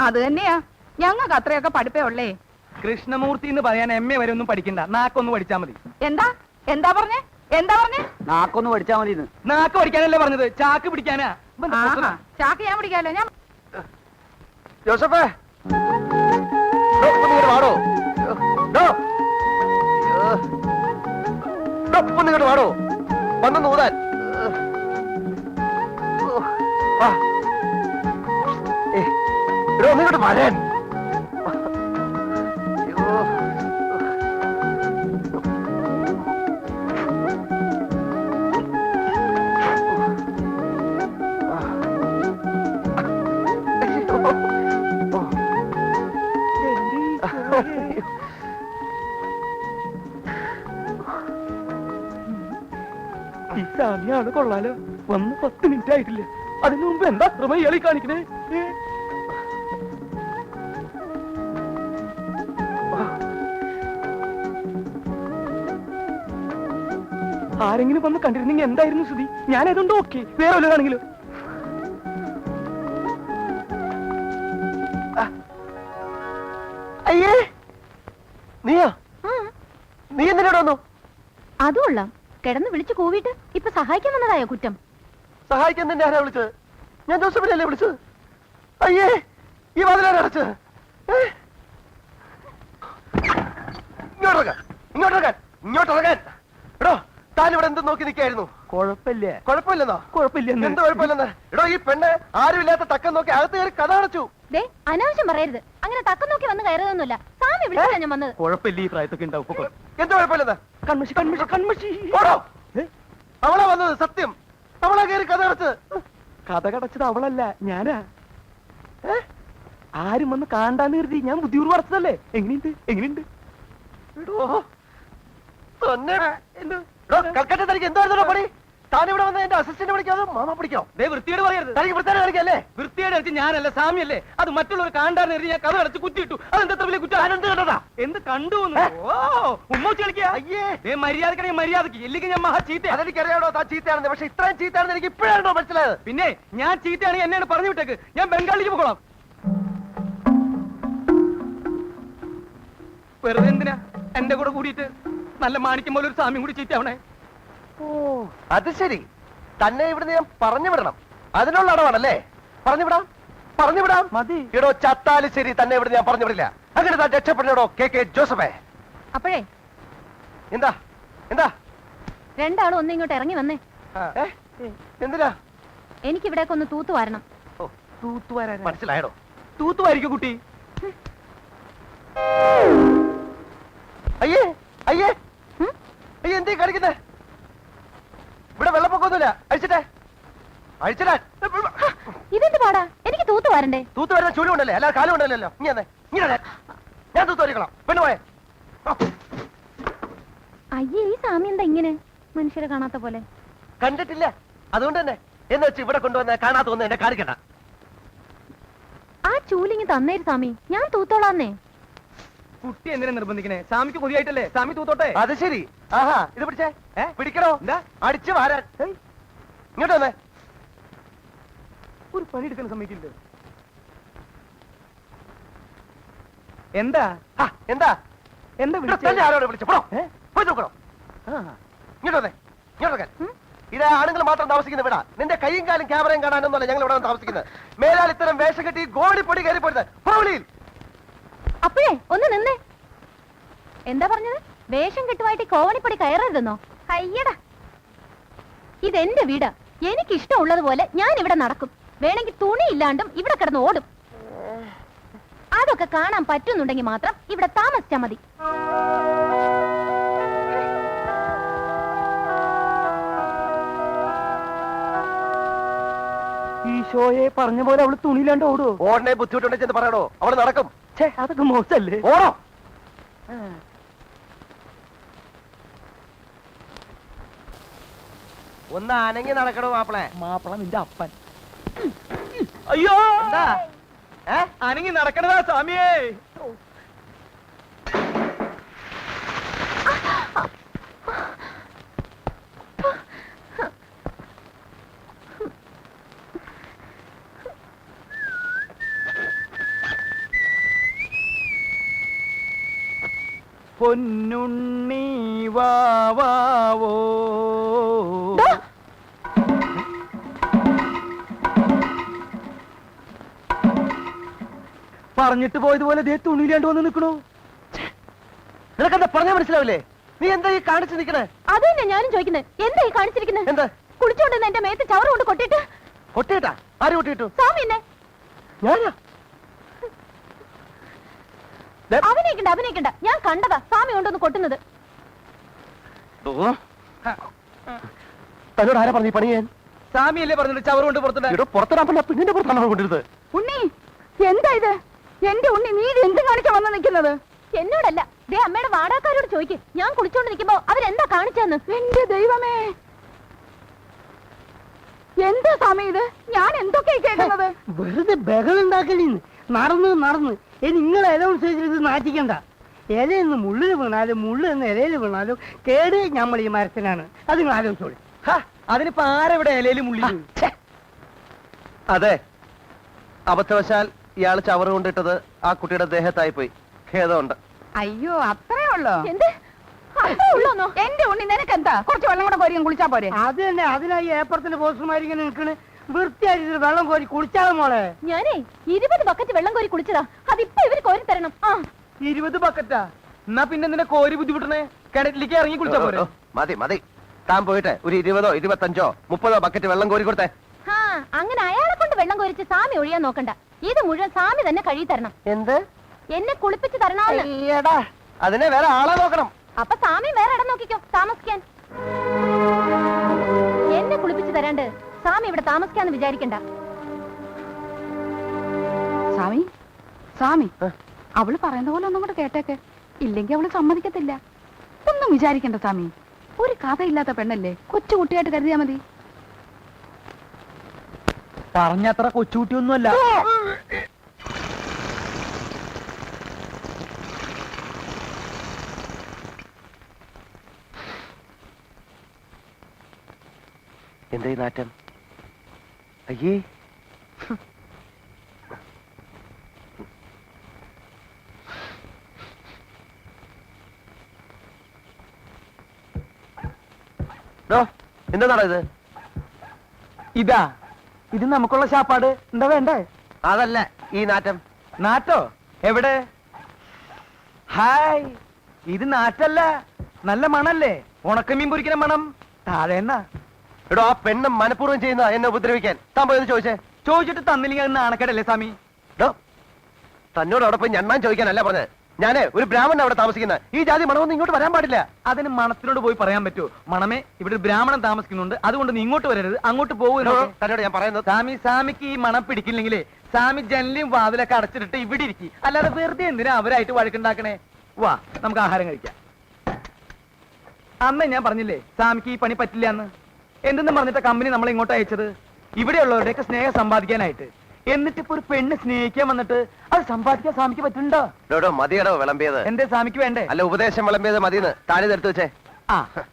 അത് തന്നെയാ. ഞങ്ങൾക്ക് അത്രയൊക്കെ പഠിപ്പേ ഉള്ളേ. കൃഷ്ണമൂർത്തി എന്ന് പറയാൻ MA വരെ ഒന്നും പഠിക്കണ്ട, നാക്കൊന്ന് പഠിച്ചാ മതി. എന്താ പറഞ്ഞേ? നാക്കൊന്ന് പഠിച്ചാ മതി. നാക്ക് പഠിക്കാനല്ലേ പറഞ്ഞത്, ചാക്ക് പിടിക്കാനാ. ചാക്ക് ഞാൻ പിടിക്കാലോ. ഞാൻ ജോസഫേ, വാടോ. ഒന്നിങ്ങോട്ട് വാടോ, വന്നു ഊതാൻ. ഒന്നിങ്ങോട്ട് വരാൻ. ഈ സാമിയാണ് കൊള്ളാലോ. വന്ന് 10 മിനിറ്റ് ആയിട്ടില്ല. അതിനു മുമ്പ് എന്താ അത്രമ ഇയാളി കാണിക്കണേ? ആരെങ്കിലും വന്ന് കണ്ടിരുന്നെങ്കിൽ എന്തായിരുന്നു സ്ഥിതി? ഞാൻ ഏതുകൊണ്ട് ഓക്കെ, വേറെ വല്ലതാണെങ്കിലും. അയ്യേ, നീയോ? നീ എന്തിനോട് വന്നു? അതുകൊള്ള കിടന്ന് വിളിച്ചു കൂവിട്ട് ഇപ്പൊ സഹായിക്കാൻ വന്നതായോ കുറ്റം? സഹായിക്കാൻ തന്നെ ആരാ വിളിച്ചത്? ഞാൻ ജോസഫിനല്ലേ വിളിച്ചത്? അയ്യേ, ഈ വാതിലാരാ അടച്ചത്? ഇങ്ങോട്ടിറങ്ങാൻ. എടോ, താനിവിടെ എന്ത് നോക്കി നിൽക്കായിരുന്നു? കുഴപ്പമില്ല. കുഴപ്പമില്ലെന്നോ? കുഴപ്പമില്ലെന്ന്. എന്ത് കുഴപ്പമില്ലെന്ന്? എടോ, ഈ പെണ്ണ് ആരുമില്ലാത്ത തക്കം നോക്കി അകത്ത് കയറി കഥ അടച്ചു. ദേ, അനാവശ്യം പറയരുത്. അങ്ങനെ തക്കം നോക്കി വന്ന് കയറുതൊന്നുമില്ല. സാമി വിളിച്ചാ ഞാൻ വന്നത്. കുഴപ്പമില്ല, ഈ പ്രായത്തൊക്കെ ഉണ്ടാവും. എന്ത് കുഴപ്പമില്ലെന്ന്? കൺമഷി കൺമഷി കൺമഷി. ഓടോ, അവളാ വന്നത്. സത്യം, അവളാ കയറി കഥ അടച്ചത്. കഥ കടച്ചത് അവളല്ല, ഞാനാ. ആരും വന്ന് കാണ്ടാന്ന് കരുതി ഞാൻ ബുദ്ധിപൂർവ്വം അടച്ചതല്ലേ. എങ്ങനെയുണ്ട്? കൽക്കട്ട തനിക്ക് എന്തായിരുന്നു പണി? താനിവിടെ വന്ന് എന്റെ അസിസ്റ്റന്റ് വിളിക്കാതെ മാമ പിടിക്കോ? വൃത്തിയോട് പറയരുത്. തനിക്ക് വൃത്തിയോട് കളിക്കല്ലേ? വൃത്തിയോട് അടിച്ച് ഞാനല്ല, സാമിയല്ലേ. അത് മറ്റുള്ളവർ കാണ്ടാന്ന് കരുതി ഞാൻ കഥ അടച്ച് കുറ്റിയിട്ടു. അതെന്താ വലിയ കുറ്റം? ഞാനെന്ത് കണ്ടതാ? എന്ത് കണ്ടു? ഉമ്മൂച്ച് കളിക്കാ. അയ്യേ, മര്യാദക്കണെങ്കിൽ മര്യാദക്ക്, ഇല്ലെങ്കിൽ ഞാൻ മഹാ ചീത്ത. അതെനിക്കറിയാടോ താൻ ചീത്തയാണെന്ന്. പക്ഷെ ഇത്രയും ചീത്തയാണെന്ന് എനിക്ക് ഇപ്പോഴാണോ മനസ്സിലായത്? പിന്നെ ഞാൻ ചീത്തയാണെങ്കിൽ എന്നെയാണ് പറഞ്ഞു വിട്ടേക്ക്. ഞാൻ ബംഗാളിലേക്ക് പോകണം. വെറുതെ എന്തിനാ എന്റെ കൂടെ കൂടിയിട്ട് നല്ല മാണിക്കം പോലെ ഒരു സാമ്യം കൂടി ചീത്തയാവണേ? ഓ, അത് ശരി. തന്നെ ഇവിടുന്ന് ഞാൻ പറഞ്ഞു വിടണം, അതിനുള്ള അടവാണല്ലേ? പറഞ്ഞുവിടാം മതി. ഇടോ, ചത്താലും ശരി, തന്നെ ഇവിടുന്ന് ഞാൻ പറഞ്ഞു വിടില്ല. അങ്ങനെ താൻ രക്ഷപ്പെടണോ KK ജോസഫേ? അപ്പോഴേ എന്താ രണ്ടാളും ഒന്ന് ഇങ്ങോട്ട് ഇറങ്ങി വന്നേ. എന്തിനാ? എനിക്കിവിടേക്ക് ഒന്ന് തൂത്തു വരണം. തൂത്തുവാരാ? മനസ്സിലായടോ? തൂത്തുവായിരിക്കും കുട്ടി. അയ്യേ, എന്തീ കളിക്കുന്നേ? ഇവിടെ വെള്ളപ്പൊക്കമൊന്നുമില്ല. അഴിച്ചിടാൻ ഇതെന്ത് പാടാ? എനിക്ക് തൂത്തു വരണ്ടേ? തൂത്ത് വരുന്ന ചൂല് കൊണ്ടല്ലേ, അല്ലാതെ കാലം കൊണ്ടല്ലോ. ഇങ്ങനെ ഞാൻ തൂത്ത് വരിക്കണം. പെണ്ണു പോയെ. അയ്യേ, ഈ സാമി എന്താ ഇങ്ങനെ മനുഷ്യരെ കാണാത്ത പോലെ? കണ്ടിട്ടില്ല, അതുകൊണ്ട് തന്നെ. എന്ന് വെച്ച് ഇവിടെ കൊണ്ടുവന്ന് കാണാത്ത ഒന്നും എന്നെ കാണിക്കണ്ട. ആ ചൂലിങ്ങി തന്നേര് സാമി, ഞാൻ തൂത്തോളാന്നേ. കുട്ടി എന്തിനാ നിർബന്ധിക്കണേ? സാമിക്ക് കൊതിയായിട്ടല്ലേ, സാമി തൂത്തോട്ടെ. അത് ശരി. ആഹാ, ഇത് പിടിച്ചേ. പിടിക്കണോ? എന്താ? അടിച്ചു വാരാൻ. ഇങ്ങോട്ട് വന്നേ. ഒരു പണി എടുക്കാൻ സമ്മതിക്കില്ല. എന്താ എന്താ വിളിച്ചേ? ആരോട് വിളിച്ചു? പോയി നോക്കണോ? ഇങ്ങോട്ട് വന്നേ. ഇത് ആണുങ്ങൾ മാത്രം താമസിക്കുന്ന വീടാ. നിന്റെ കൈയും കാലും ക്യാമറയും കാണാനൊന്നുമല്ല ഞങ്ങൾ ഇവിടെ താമസിക്കുന്നത്. മേലാൽ ഇത്തരം വേഷം കെട്ടി ഗോളിപ്പൊടി കയറി പോരുത്. പുറവിളിയിൽ അപ്പോഴേ ഒന്ന് നിന്നേ. എന്താ പറഞ്ഞത്? വേഷം കെട്ടുമായിട്ട് കോവണിപ്പൊടി കയറരുതെന്നോ? അയ്യടാ, ഇതെന്റെ വീട്. എനിക്ക് ഇഷ്ടമുള്ളതുപോലെ ഞാൻ ഇവിടെ നടക്കും. വേണമെങ്കിൽ തുണി ഇല്ലാണ്ടും ഇവിടെ കിടന്ന് ഓടും. അതൊക്കെ കാണാൻ പറ്റുന്നുണ്ടെങ്കിൽ മാത്രം ഇവിടെ താമസിച്ചാ മതി. ഈശോയെ പറഞ്ഞ പോലെ അവള് തുണിയിലാണ്ട് ഓടുവോ? ഓടനെ ബുദ്ധിമുട്ടുണ്ടെന്ന് ചെന്ന് പറയണോ? അവള് നടക്കും. ഛേ, അതൊക്കെ മോശല്ലേ? ഓടോ. ഒന്ന് അനങ്ങി നടക്കണോ മാപ്പിളെ? മാപ്പിള നിന്റെ അപ്പൻ. അയ്യോ, എന്താ അനങ്ങി നടക്കണതാ സ്വാമിയേ. പൊന്നുണ്ണി വാവോ. പറഞ്ഞിട്ട് പോയതുപോലെ ദേ തുണിയിലാണ്ട് വന്ന് നിൽക്കണു. നിനക്കെന്താ പറഞ്ഞാ മനസ്സിലാവില്ലേ? നീ എന്താ ഈ കാണിച്ചു നിൽക്കണേ? അത് തന്നെ ഞാനും ചോദിക്കുന്നത്. എന്താ ഈ കാണിച്ചിരിക്കുന്നത്? എന്താ കുളിച്ചോണ്ടെന്ന് എന്റെ മേത്ത് ചവറ് കൊണ്ട് കൊട്ടിട്ട്. കൊട്ടിയിട്ടാ? ആര് കൊട്ടിയിട്ടു? സ്വാമി എന്നെ ഞാനാ? അഭിനയിക്കണ്ട. ഞാൻ കണ്ടതാ സ്വാമി കൊണ്ടൊന്ന് കൊട്ടുന്നത്. തന്നോട് ആരാ പറഞ്ഞു ഈ പണി ചെയ്യാൻ? സ്വാമിയല്ലേ പറഞ്ഞിട്ട് ചവറ് കൊണ്ട് പുറത്തുണ്ട്. ഇവിടെ പുറത്തിടാൻ പറ്റില്ല, പെണ്ണിന്റെ പുറത്താണ് കൊണ്ടിരുന്നത്. ഉണ്ണി, എന്താ ഇത്? എന്റെ ഉണ്ണി, നീ ഇത് എന്ത് കാണിച്ചാ വന്ന് നിൽക്കുന്നത്? എന്നോടല്ല, ദേ അമ്മയുടെ വാടകക്കാരോട് ചോദിക്ക്. ഞാൻ കുളിച്ചോണ്ട് നിൽക്കുമ്പോ അവരെന്താ കാണിച്ചെന്ന്. എന്റെ ദൈവമേ, എന്താ സ്വാമി ഇത്? ഞാൻ എന്തൊക്കെയാ കേൾക്കുന്നത്? വെറുതെ ബഹളുണ്ടാക്കലിന്ന് നടന്ന് നിങ്ങൾ അനൗൺസ് ചെയ്തിട്ട് നാട്ടിക്കണ്ട. ഇലയെന്ന് മുള്ളിൽ വീണാലും മുള്ളു എന്ന് ഇലയിൽ വീണാലും കേട് നമ്മൾ ഈ മരത്തിനാണ്. അത് നിങ്ങൾ ആലോചിച്ചോളൂ. അതിനിപ്പോ ആരെവിടെ ഇലയിലും മുള്ളി? അതെ, അബദ്ധവശാൽ ഇയാള് ചവറ് കൊണ്ടിട്ടത് ആ കുട്ടിയുടെ ദേഹത്തായി പോയി. ഖേദമുണ്ട്. അയ്യോ, അത്രേ ഉള്ളോ? എന്ത് അത്രേ ഉള്ളൂന്നോ? എന്റെ ഉണ്ണി, നിനക്കെന്താ? കുറച്ച് വെള്ളം കൂടെ കോരി കുളിച്ചാ പോരെ? അത് തന്നെ, അതിനായി ഏപ്പറത്തിന്റെ പോസ്റ്റർമാരിങ്ങനെ നിൽക്കണ്. വൃത്തിയായിട്ട് വെള്ളം കോരി കുളിച്ചാലും മോളെ. ഞാനേ 20 ബക്കറ്റ് വെള്ളം കോരി കുളിച്ചതാ. അതിപ്പോ ഇവര് കോരി തരണം. 20 ബക്കറ്റാ? എന്നാ പിന്നെ എന്തിനാ കോരി ബുദ്ധിമുട്ടണേ? കിണറ്റിലേക്ക് ഇറങ്ങി കുളിച്ചാ പോരെ? മതി. താൻ പോയിട്ട് ഒരു 20, 25, 30 ബക്കറ്റ് വെള്ളം കോരി കൊടുത്തേ. അങ്ങനെ അയാളെ കൊണ്ട് വെള്ളം കോരിച്ച് സ്വാമി ഒഴിയാൻ നോക്കണ്ട. ഇത് മുഴുവൻ സ്വാമി തന്നെ കഴുകി തരണം. എന്ത്? എന്നെ കുളിപ്പിച്ച് തരണോന്ന്. അതിനെ വേറെ ആളെ നോക്കണം. അപ്പൊ സ്വാമി വേറെ ഇടം നോക്കിക്കോ താമസിക്കാൻ. എന്നെ കുളിപ്പിച്ച് തരാണ്ട് സ്വാമി ഇവിടെ താമസിക്കാന്ന് വിചാരിക്കണ്ട. സ്വാമി, അവള് പറയുന്ന പോലെ ഒന്നും കൂടെ കേട്ടേക്ക്. ഇല്ലെങ്കിൽ അവള് സമ്മതിക്കത്തില്ല. ഒന്നും വിചാരിക്കണ്ട സ്വാമി. ഒരു കഥയില്ലാത്ത പെണ്ണല്ലേ, കൊച്ചു കുട്ടിയായിട്ട് കരുതിയാ മതി. പറഞ്ഞത്ര കൊച്ചുകുട്ടിയൊന്നുമല്ല. എന്താ ഈ നാറ്റം? അയ്യേ, എന്താണോ ഇത്? ഇത് നമുക്കുള്ള ശാപ്പാട്. എന്താ വേണ്ടേ? അതല്ല ഈ നാറ്റം. നാറ്റോ? എവിടെ? ഹായ്, ഇത് നാറ്റല്ല, നല്ല മണല്ലേ? ഉണക്കമീൻ പൊരിക്കുന്ന മണം. താഴെ എന്നാ? എടോ, ആ പെണ്ണ് മനഃപൂർവ്വം ചെയ്യുന്ന എന്നെ ഉപദ്രവിക്കാൻ. താൻ പോയത് ചോദിച്ചേ. ചോദിച്ചിട്ട് തന്നില്ലെങ്കിൽ അത് നാണക്കേടല്ലേ സ്വാമി? തന്നോട് അവിടെ പോയി ഞണ്ണാൻ ചോദിക്കാനല്ല പറഞ്ഞത്. ഞാന് ഒരു ബ്രാഹ്മണൻ അവിടെ താമസിക്കുന്ന. ഈ ജാതി മണമൊന്നും ഇങ്ങോട്ട് വരാൻ പാടില്ല. അതിന് മണത്തിനോട് പോയി പറയാൻ പറ്റുമോ? മണമേ, ഇവിടെ ഒരു ബ്രാഹ്മണൻ താമസിക്കുന്നുണ്ട്, അതുകൊണ്ട് നീ ഇങ്ങോട്ട് വരരുത്, അങ്ങോട്ട് പോകുന്നു. തന്നോട് ഞാൻ പറയുന്നത്. സാമിക്ക് ഈ മണം പിടിക്കില്ലെങ്കിലേ സാമി ജനലും വാതിലൊക്കെ അടച്ചിട്ട് ഇവിടെ ഇരിക്കും. അല്ലാതെ വെറുതെ എന്തിനാ അവരായിട്ട് വഴക്കുണ്ടാക്കണേ? വാ, നമുക്ക് ആഹാരം കഴിക്കാം. അമ്മ ഞാൻ പറഞ്ഞില്ലേ സാമിക്ക് ഈ പണി പറ്റില്ല എന്ന്. എന്തെന്ന് പറഞ്ഞിട്ട് കമ്പനി നമ്മളെ ഇങ്ങോട്ട് അയച്ചത് ഇവിടെയുള്ളവരുടെയൊക്കെ സ്നേഹം സമ്പാദിക്കാനായിട്ട്. എന്നിട്ട് ഇപ്പൊ ഒരു പെണ്ണ് സ്നേഹിക്കാൻ വന്നിട്ട് അത് സമ്പാദിക്കാൻ സ്വാമിക്ക് പറ്റുന്നുണ്ടോ? മതിയടോ വിളമ്പിയത്. എന്തേ സ്വാമിക്ക് വേണ്ടേ? അല്ല, ഉപദേശം വിളമ്പിയത് മതിന്ന് താഴെ എടുത്തു വെച്ചേ.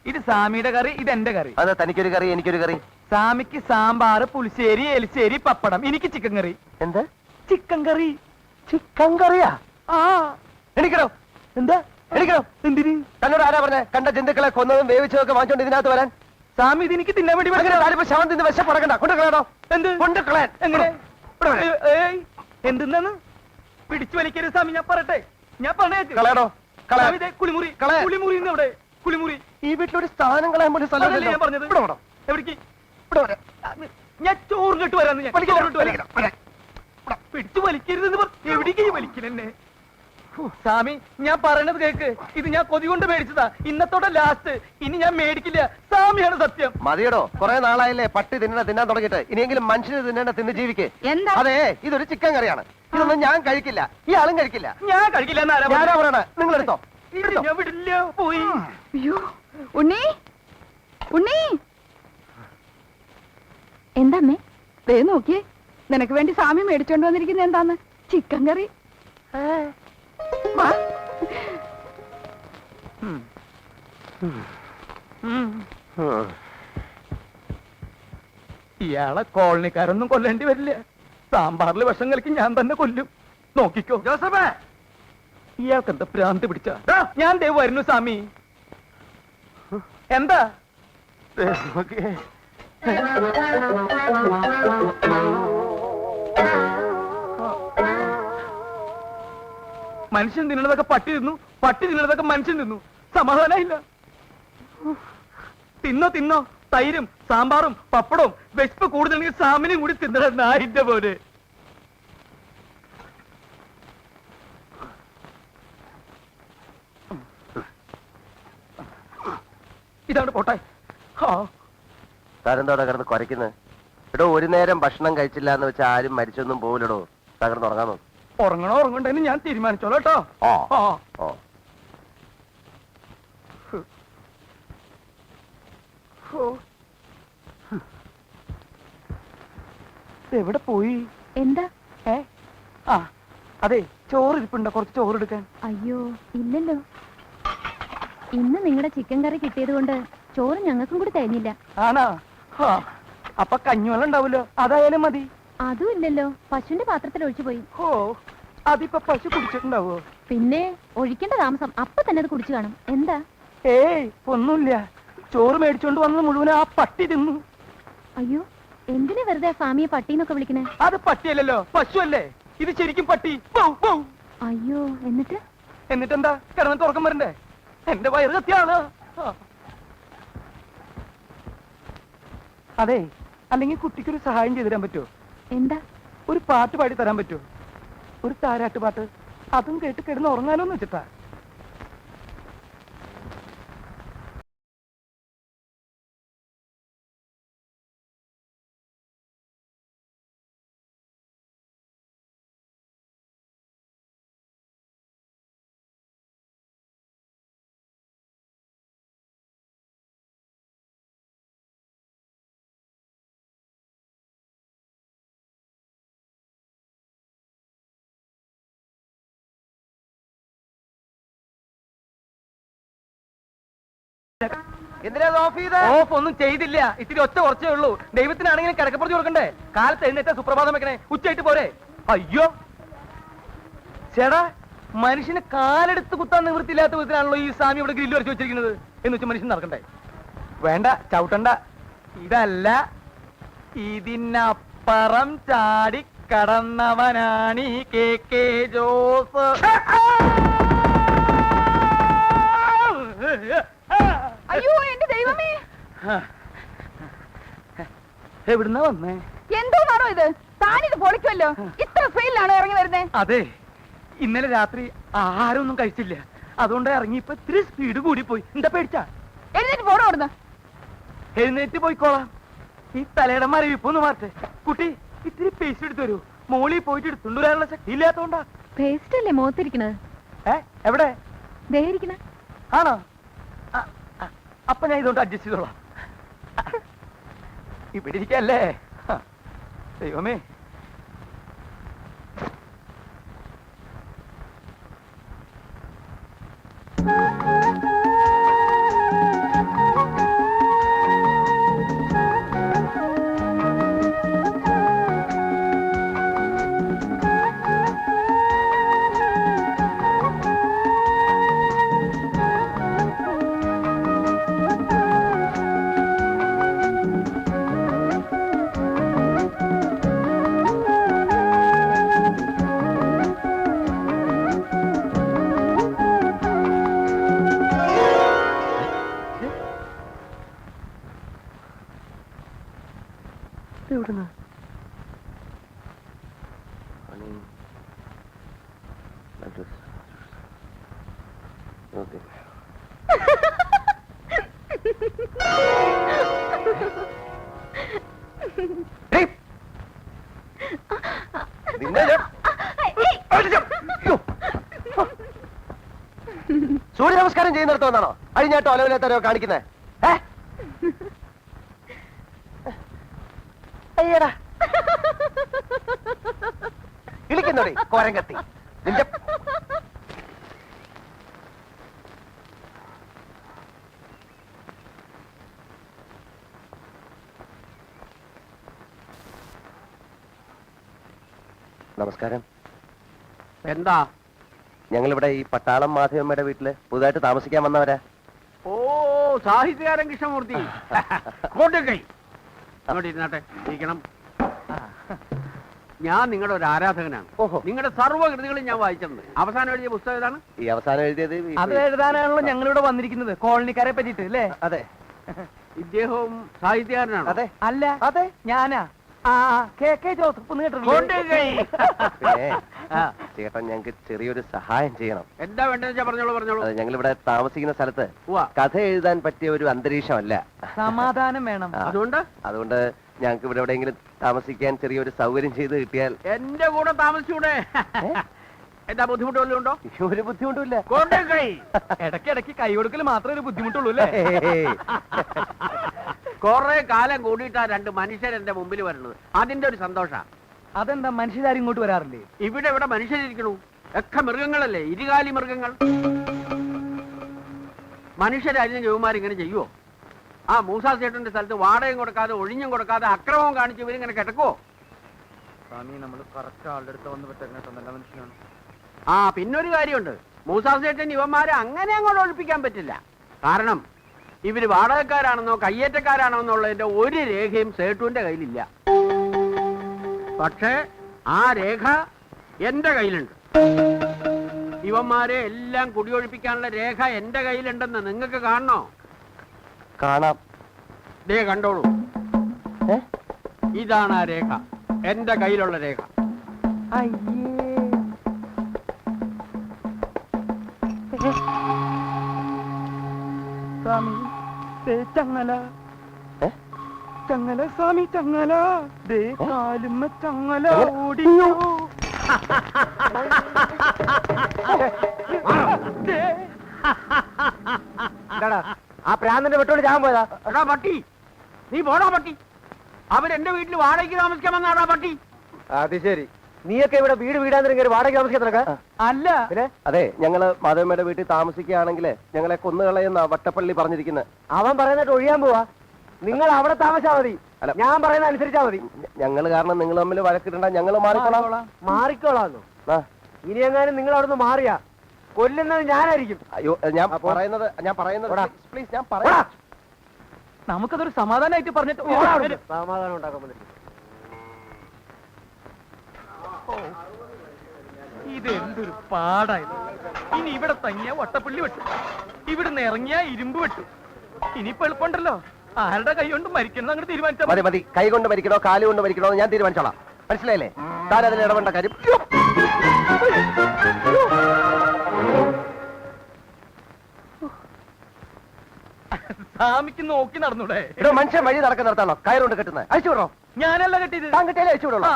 ഇത് സ്വാമിയുടെ കറി, ഇത് എന്റെ കറി. അതെ, തനിക്കൊരു കറി എനിക്കൊരു കറി. സ്വാമിക്ക് സാമ്പാർ, പുളിശ്ശേരി, എലിശ്ശേരി, പപ്പടം. എനിക്ക് ചിക്കൻ കറി. എന്ത് ചിക്കൻ കറി? ചിക്കൻ കറിയാ? എണിക്കണോ? എന്താ എണിക്കണോ? എന്തിന്? തന്നോട് ആരാ പറഞ്ഞ കണ്ട ജന്തുക്കളെ കൊന്നതും വേവിച്ചതും ഒക്കെ വാങ്ങിച്ചോണ്ട് ഇതിനകത്ത് വരാൻ? സ്വാമി ഇത് എനിക്ക് തിന്നാൻ വേണ്ടി ആരിപ്പോ ശവം തിന്ന് വിശപ്പടക്കണ്ട. കൊണ്ടുകളയാടോ. എന്ത് കൊണ്ടുകളയാൻ? എങ്ങനെ? എന്തെന്നാണ്? പിടിച്ചു വലിക്കരുത് സ്വാമി, ഞാൻ പറയട്ടെ. ഞാൻ പറഞ്ഞേക്ക്. കളയടോ. കുളിമുറി, കുളിമുറി എവിടെ? കുളിമുറി ഈ വീട്ടിലൊരു സ്ഥാനം കളയാൻ പോലും സ്ഥലം അതല്ലേ ഞാൻ പറഞ്ഞത്. ഇവിടെ വേണം. എവിടേക്ക്? ഇവിടെ വരെ. ഞാൻ ചോറ് കേട്ട് വരാന്ന് ഞാൻ. വലിക്കില്ല, ചോറ് കേട്ട് വരാം. വലിക്കില്ല. പിടിച്ചു വലിക്കരുതെന്ന് എവിടേക്ക് വലിക്കലെന്നെ? സ്വാമി, ഞാൻ പറയണത് കേക്ക്. ഇത് ഞാൻ കൊതി കൊണ്ട് മേടിച്ചതാ. ഇന്നത്തോടെ ലാസ്റ്റ്. ഇനി ഞാൻ മേടിക്കില്ല. സ്വാമിയാണ് സത്യം. മതിയടോ, കുറെ നാളായില്ലേ പട്ടി തിന്നാൻ തുടങ്ങിയിട്ട്. ഇനിയെങ്കിലും മനുഷ്യന് തിന്ന് ജീവിക്ക്. എന്താ? അതെ, ഇതൊരു ചിക്കൻ കറിയാണ്. ഇതൊന്നും ഞാൻ കഴിക്കില്ല, ഈ ആളും കഴിക്കില്ല. ഞാൻ കഴിക്കില്ല എന്നാരാ ഞാനാ പറയണ, നിങ്ങൾ എടുത്തോ. ഞാൻ വിടില്ല. പോയി. അയ്യോ ഉണ്ണി, ഉണ്ണി, എന്താമ്മേ? ദേ നോക്കിയേ, നിനക്ക് വേണ്ടി സ്വാമി മേടിച്ചോണ്ട് വന്നിരിക്കുന്നത് എന്താന്ന്? ചിക്കൻ കറി. വാ. ഇയാളെ കോളനിക്കാരൊന്നും കൊല്ലേണ്ടി വരില്ല. സാമ്പാറിൽ വിഷം കലക്കി ഞാൻ തന്നെ കൊല്ലും. നോക്കിക്കോ ജോസഫേ. ഇയാൾക്ക് എന്താ ഭ്രാന്ത് പിടിച്ച? ഞാൻ ദേ വരുന്നു സ്വാമി. എന്താ? മനുഷ്യൻ തിന്നണതൊക്കെ പട്ടി തിന്നു, പട്ടി തിന്നണതൊക്കെ മനുഷ്യൻ തിന്നു. സമാധാനമില്ല. തിന്നോ തൈരും സാമ്പാറും പപ്പടവും വിശപ്പ് കൂടുതലെങ്കിൽ സാമിനും കൂടി തിന്നണ നായിന്റെ പോലെ. ഇതാണ് പോട്ടെ. താരെന്തോടെ കിടന്ന് കുറയ്ക്കുന്നത്? എടോ, ഒരു നേരം ഭക്ഷണം കഴിച്ചില്ല എന്ന് വെച്ചാൽ ആരും മരിച്ചൊന്നും പോവില്ലടോ. തകർന്ന് ഉറങ്ങാൻ നോക്കും. ഉറങ്ങണ്ടെന്ന് ഞാൻ തീരുമാനിച്ചോളൂ കേട്ടോ. എവിടെ പോയി? എന്താ? അതെ, ചോറ് ഇരിപ്പുണ്ടോ? കുറച്ച് ചോറ് എടുക്കാൻ. അയ്യോ ഇല്ലല്ലോ, ഇന്ന് നിങ്ങളുടെ ചിക്കൻ കറി കിട്ടിയത് കൊണ്ട് ചോറ് ഞങ്ങൾക്കും കൂടി തരുന്നില്ല. ആണോ? അപ്പൊ കഞ്ഞിവെള്ളം ഉണ്ടാവല്ലോ, അതായാലും മതി. അതും ഇല്ലല്ലോ, പശുവിന്റെ പാത്രത്തിൽ ഒഴിച്ചു പോയി. ഓ, അതിപ്പോ പശു കുടിച്ചിട്ടുണ്ടാവോ? പിന്നെ ഒഴിക്കേണ്ട താമസം അപ്പൊ തന്നെ അത് കുടിച്ചു കാണും. എന്താ? ഏയ് ഒന്നുമില്ല. ചോറ് മേടിച്ചോണ്ട് വന്നത് മുഴുവൻ ആ പട്ടി തിന്നു. അയ്യോ, എന്തിനാ വെറുതെ സ്വാമിയെ പട്ടിന്നൊക്കെ വിളിക്കണേ? അത് പട്ടിയല്ലല്ലോ, പശു അല്ലേ. ഇത് ശരിക്കും പട്ടി. അയ്യോ, എന്നിട്ടെന്താ? കിടന്നിട്ട് ഉറക്കം വരണ്ടേ? എന്റെ വയറ് കത്തിയാണ്. അതെ, അല്ലെങ്കിൽ കുട്ടിക്കൊരു സഹായം ചെയ്തു തരാൻ പറ്റുമോ? എന്താ? ഒരു പാട്ട് പാടി തരാൻ പറ്റുമോ? ഒരു താരാട്ട് പാട്ട്. അതും കേട്ട് കിടന്ന് ഉറങ്ങാലോന്ന് വെച്ചിട്ടാ. എന്തിനാ ഓഫ് ചെയ്ത? ഓഫ് ഒന്നും ചെയ്തില്ല. ഇത്തിരി ഒച്ച കുറച്ചേ ഉള്ളൂ. ദൈവത്തിനാണെങ്കിലും കിടക്കപ്പുറത്ത് കൊടുക്കണ്ടേ? കാലത്ത് എഴുന്നേറ്റ സുപ്രഭാതം വെക്കണേ, ഉച്ചയായിട്ട് പോരെ? അയ്യോ ചേടാ, മനുഷ്യന് കാലെടുത്ത് കുത്താൻ നിവൃത്തിയില്ലാത്ത വിധത്തിലാണല്ലോ ഈ സ്വാമി ഇവിടെ ഗ്രില്ല് വരച്ച് വെച്ചിരിക്കുന്നത്. എന്ന് വെച്ചാൽ മനുഷ്യൻ നടക്കണ്ടേ? വേണ്ട, ചവിട്ടണ്ട. ഇതല്ല, ഇതിനപ്പുറം ചാടി കടന്നവനാണ് ഈ കെ ജോസ്. അയ്യോ എന്റെ ദൈവമേ, എവിടുന്നാ വന്നേ? എന്തോന്നാണോ ഇത്? താനിത് പൊളിക്കുമല്ലോ. ഇത്ര സ്പീഡിലാണോ ഇറങ്ങി വരുന്നേ? അതെ, ഇന്നലെ രാത്രി ആഹാരമൊന്നും കഴിച്ചില്ല. അതുകൊണ്ട് ഇറങ്ങിയപ്പോ ഇത്തിരി സ്പീഡ് കൂടിപ്പോയി. എന്താ പേടിച്ചാ? എഴുന്നേറ്റ് പോണോ അവിടുന്ന്? എഴുന്നേറ്റ് പോയിക്കോളാം. ഈ തലയുടെ മരവിപ്പൊന്ന് മാറ്റേ. കുട്ടി, ഇത്തിരി പേസ്റ്റ് എടുത്തു വരൂ. മോളിൽ പോയിട്ട് എടുത്തുകൊണ്ട് വരാനുള്ള ശക്തി ഇല്ലാത്തോണ്ടാ. പേസ്റ്റ് അല്ലേ മുഖത്തിരിക്കണത്? എവിടെ? ദേഹിരിക്കണ. ആണോ? അപ്പൊ ഞാൻ ഇതുകൊണ്ട് അഡ്ജസ്റ്റ് ചെയ്തോളാം. ഇവിടെ ഇരിക്കല്ലേ. ദൈവമേ, ഇവിടുന്ന്? സൂര്യ നമസ്കാരം ചെയ്യുന്നിടത്തോന്നാണോ അഴിഞ്ഞാട്ടോ അലവില്ലാത്തവരോ കാണിക്കുന്നേ? അയ്യടാ ഇളിക്കുന്നോടി കോരം കത്തി നിന്റെ. നമസ്കാരം. എന്താ? ഞങ്ങളിവിടെ ഈ പട്ടാളം മാധവമ്മയുടെ വീട്ടില് പുതുതായിട്ട് താമസിക്കാൻ വന്നവരാ. ഓ, സാഹിത്യകാരൻ കൃഷ്ണമൂർത്തി. കോട്ടക്കൈ അങ്ങോട്ട് ഇരുന്നാട്ടെ, ഇരിക്കണം. ഞാൻ നിങ്ങളുടെ ഒരു ആരാധകനാണ്. ഓഹോ. നിങ്ങളുടെ സർവ്വകൃതികളും ഞാൻ വായിച്ചിട്ടുണ്ട്. അവസാനം എഴുതിയ പുസ്തകം ഏതാണ്? ഈ അവസാനം എഴുതിയത് അത് എഴുതാനാണല്ലോ ഞങ്ങളിവിടെ വന്നിരിക്കുന്നത്, കോളനിക്കാരെ പറ്റിട്ട് അല്ലേ? അതെ ഇദ്ദേഹവും സാഹിത്യകാരനാണ്. അതെ അല്ല, അതെ ഞാനാ. ആ കെ ജോസഫ് ഒന്ന് കേട്ടിട്ടില്ലേ? കോട്ടക്കൈ. പിന്നെ ആ, ചേട്ടൻ ഞങ്ങൾക്ക് ചെറിയൊരു സഹായം ചെയ്യണം. എന്താ വേണ്ടതെന്ന് വെച്ചാ പറഞ്ഞോളൂ, പറഞ്ഞോളൂ. അത് ഞങ്ങളിവിടെ താമസിക്കുന്ന സ്ഥലത്ത് ഉവ്വ. കഥ എഴുതാൻ പറ്റിയ ഒരു അന്തരീക്ഷമല്ല. സമാധാനം വേണം. ആ. അതുകൊണ്ട് ഞങ്ങൾക്ക് ഇവിടെ എവിടെയെങ്കിലും താമസിക്കാൻ ചെറിയൊരു സൗകര്യം ചെയ്ത് കിട്ടിയാൽ. എന്റെ കൂടെ താമസിച്ചൂടെ? എന്താ ബുദ്ധിമുട്ട് വല്ലതും ഉണ്ടോ? ഒരു ബുദ്ധിമുട്ടുമില്ല. കോട്ടക്കൈ. ഇടയ്ക്കിടയ്ക്ക് കൈ കൊടുക്കൽ മാത്രമേ ഒരു ബുദ്ധിമുട്ടുള്ളൂ അല്ലേ? കൊറേ കാലം കൂടിയിട്ടാ രണ്ട് മനുഷ്യർ എന്റെ മുമ്പിൽ വരുന്നത്. അതിന്റെ ഒരു സന്തോഷ. അതെന്താ, മനുഷ്യരാരും ഇങ്ങോട്ട് വരാറില്ലേ? ഇവിടെ മനുഷ്യരിക്കണു. ഒക്കെ മൃഗങ്ങളല്ലേ, ഇരുകാലി മൃഗങ്ങൾ. മനുഷ്യരായിരുന്നു ജവന്മാരിങ്ങനെ ചെയ്യുവോ? ആ മൂസാ ചേട്ടന്റെ സ്ഥലത്ത് വാടകയും കൊടുക്കാതെ ഒഴിഞ്ഞും കൊടുക്കാതെ അക്രമവും കാണിച്ച് ഇവരിങ്ങനെ കിടക്കുവോ? സ്വാമി, നമ്മൾ കറക്റ്റ് ആളുടെ അടുത്ത് വന്ന് പറ്റുന്ന നല്ല മനുഷ്യനാണ്. ആ, പിന്നൊരു കാര്യമുണ്ട്. മൂസാ ചേട്ടൻ ഇവന്മാരെ അങ്ങനെ അങ്ങോട്ട് ഒഴിപ്പിക്കാൻ പറ്റില്ല. കാരണം ഇവര് വാടകക്കാരാണെന്നോ കയ്യേറ്റക്കാരാണോ എന്നുള്ളതിന്റെ ഒരു രേഖയും സേട്ടുവിന്റെ കയ്യിലില്ല. പക്ഷേ ആ രേഖ എന്റെ കയ്യിലുണ്ട്. ഇവന്മാരെ എല്ലാം കുടിയൊഴിപ്പിക്കാനുള്ള രേഖ എന്റെ കയ്യിലുണ്ടെന്ന് നിങ്ങൾക്ക് കാണണോ? കാണാം. ദേ കണ്ടോളൂ, ഇതാണ് ആ രേഖ, എന്റെ കയ്യിലുള്ള രേഖ. സ്വാമി, ചങ്ങല ചങ്ങല, സ്വാമി ചങ്ങല, ദേ കാലുമ്മ ചങ്ങല ഓടിയോ. ആ പ്രാന്തന്റെ വെട്ടോട് ഞാൻ പോയതാ. എടാ പട്ടി, നീ പോടാ പട്ടി. അവരെന്റെ വീട്ടിൽ വാടകയ്ക്ക് താമസിക്കാൻ വന്നാടാ പട്ടി. അത് ശരി. നീയൊക്കെ ഇവിടെ വീടാന്നിരിക്കും വാടക താമസിക്കത്രക്ക? അല്ല, അതെ, ഞങ്ങള് മാധവമ്മയുടെ വീട്ടിൽ താമസിക്കുകയാണെങ്കിൽ ഞങ്ങളെ കൊന്നുകളയെന്ന വട്ടപ്പള്ളി പറഞ്ഞിരിക്കുന്നത്. അവൻ പറയുന്നിട്ട് ഒഴിയാൻ പോവാ. നിങ്ങൾ അവിടെ താമസിച്ചാ മതി. അല്ല, ഞാൻ പറയുന്ന അനുസരിച്ചാ മതി. ഞങ്ങൾ കാരണം നിങ്ങൾ തമ്മിൽ വഴക്കിടണ്ട, ഞങ്ങൾ മാറിക്കോളാം. മാറിക്കോളാന്നോ? ഇനി എങ്ങാനും നിങ്ങൾ അവിടുന്ന് മാറിയാ കൊല്ലുന്നത് ഞാനായിരിക്കും. അയ്യോ, ഞാൻ പറയുന്നത് പ്ലീസ്, ഞാൻ പറയാം. നമുക്കതൊരു സമാധാനമായിട്ട് പറഞ്ഞിട്ട് സമാധാനം ഉണ്ടാക്കാൻ പറ്റും. ഇത് എന്തൊരു പാടായത്. ഇനി ഇവിടെ തങ്ങിയ വട്ടപ്പള്ളി വെട്ടു, ഇവിടുന്ന് ഇറങ്ങിയ ഇരുമ്പ് വെട്ടു. ഇനിയിപ്പോ എളുപ്പമുണ്ടല്ലോ, ആരുടെ കൈ കൊണ്ട് മരിക്കണം അങ്ങോട്ട് തീരുമാനിച്ചാൽ മതി. മതി, കൈ കൊണ്ട് മരിക്കണോ കാല് കൊണ്ട് മരിക്കണോ ഞാൻ തീരുമാനിച്ചോളാം. മനസ്സിലായില്ലേ? താൻ അതിൽ ഇടപെടേണ്ട കാര്യം. സ്വാമിക്ക് നോക്കി നടന്നൂടെ? ഇവിടെ മനുഷ്യൻ വഴി നടക്കുന്നിടത്താണോ കയറുകൊണ്ട് കെട്ടുന്നത്? അഴിച്ചു വിടണോ? ഞാനല്ല കെട്ടിയത്. താൻ കെട്ടിയാലേ അഴിച്ചു വിടുള്ളൂ.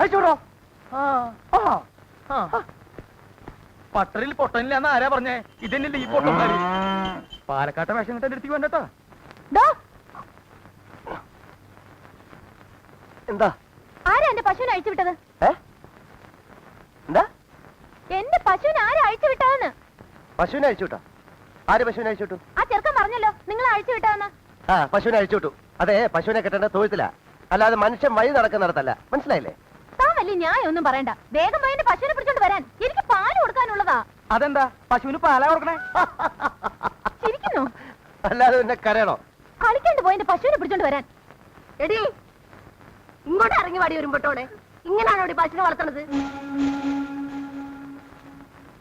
അഴിച്ചു വിടണോ? പട്ടറിൽ പൊട്ടനില്ലാന്ന് ആരാ പറഞ്ഞേ? ഇതന്നെയല്ലേ ഈ പൊട്ടന്മാര്? പാലക്കാട്ടെ വേഷം കിട്ടാൻ അടുത്തേക്ക് വേണ്ടട്ടോ. എന്താ? ആരാ എന്റെ പശുവിനെ അഴിച്ചു വിട്ടത്? എന്താ? എന്റെ പശുവിനെ ആരാ അഴിച്ചു വിട്ടതെന്ന്? പശുവിനെ അഴിച്ചു വിട്ടോ? ആര് പശുവിനെ അഴിച്ചു വിട്ടു? ആ ചെറുക്കൻ പറഞ്ഞല്ലോ നിങ്ങൾ അഴിച്ചു വിട്ടതെന്ന്. പശുവിനെ അഴിച്ചു വിട്ടു. അതെ, പശുവിനെ കെട്ടേണ്ട തൊഴുത്തില്ല, അല്ലാതെ മനുഷ്യൻ വഴി നടക്കുന്നിടത്തല്ല. മനസ്സിലായില്ലേ? താൻ വലിയ ന്യായം ഒന്നും പറയണ്ട. വേഗം പോയി എന്റെ പശുവിനെ പിടിച്ചോണ്ട് വരാൻ. എനിക്ക് പാല് കൊടുക്കാനുള്ളതാ. അതെന്താ പശുവിന് പാലാ കൊടുക്കണേ? ചിരിക്കുന്നു. അല്ലാതെ പിന്നെ കരയണോ? കളിക്കാണ്ട് പോയി എന്റെ പശുവിനെ പിടിച്ചോണ്ട് വരാൻ. എടി, ഇങ്ങോട്ട് ഇറങ്ങി വാടി വരുമ്പോട്ടോടെ. ഇങ്ങനാണോ പശുവിനെ വളർത്തണത്?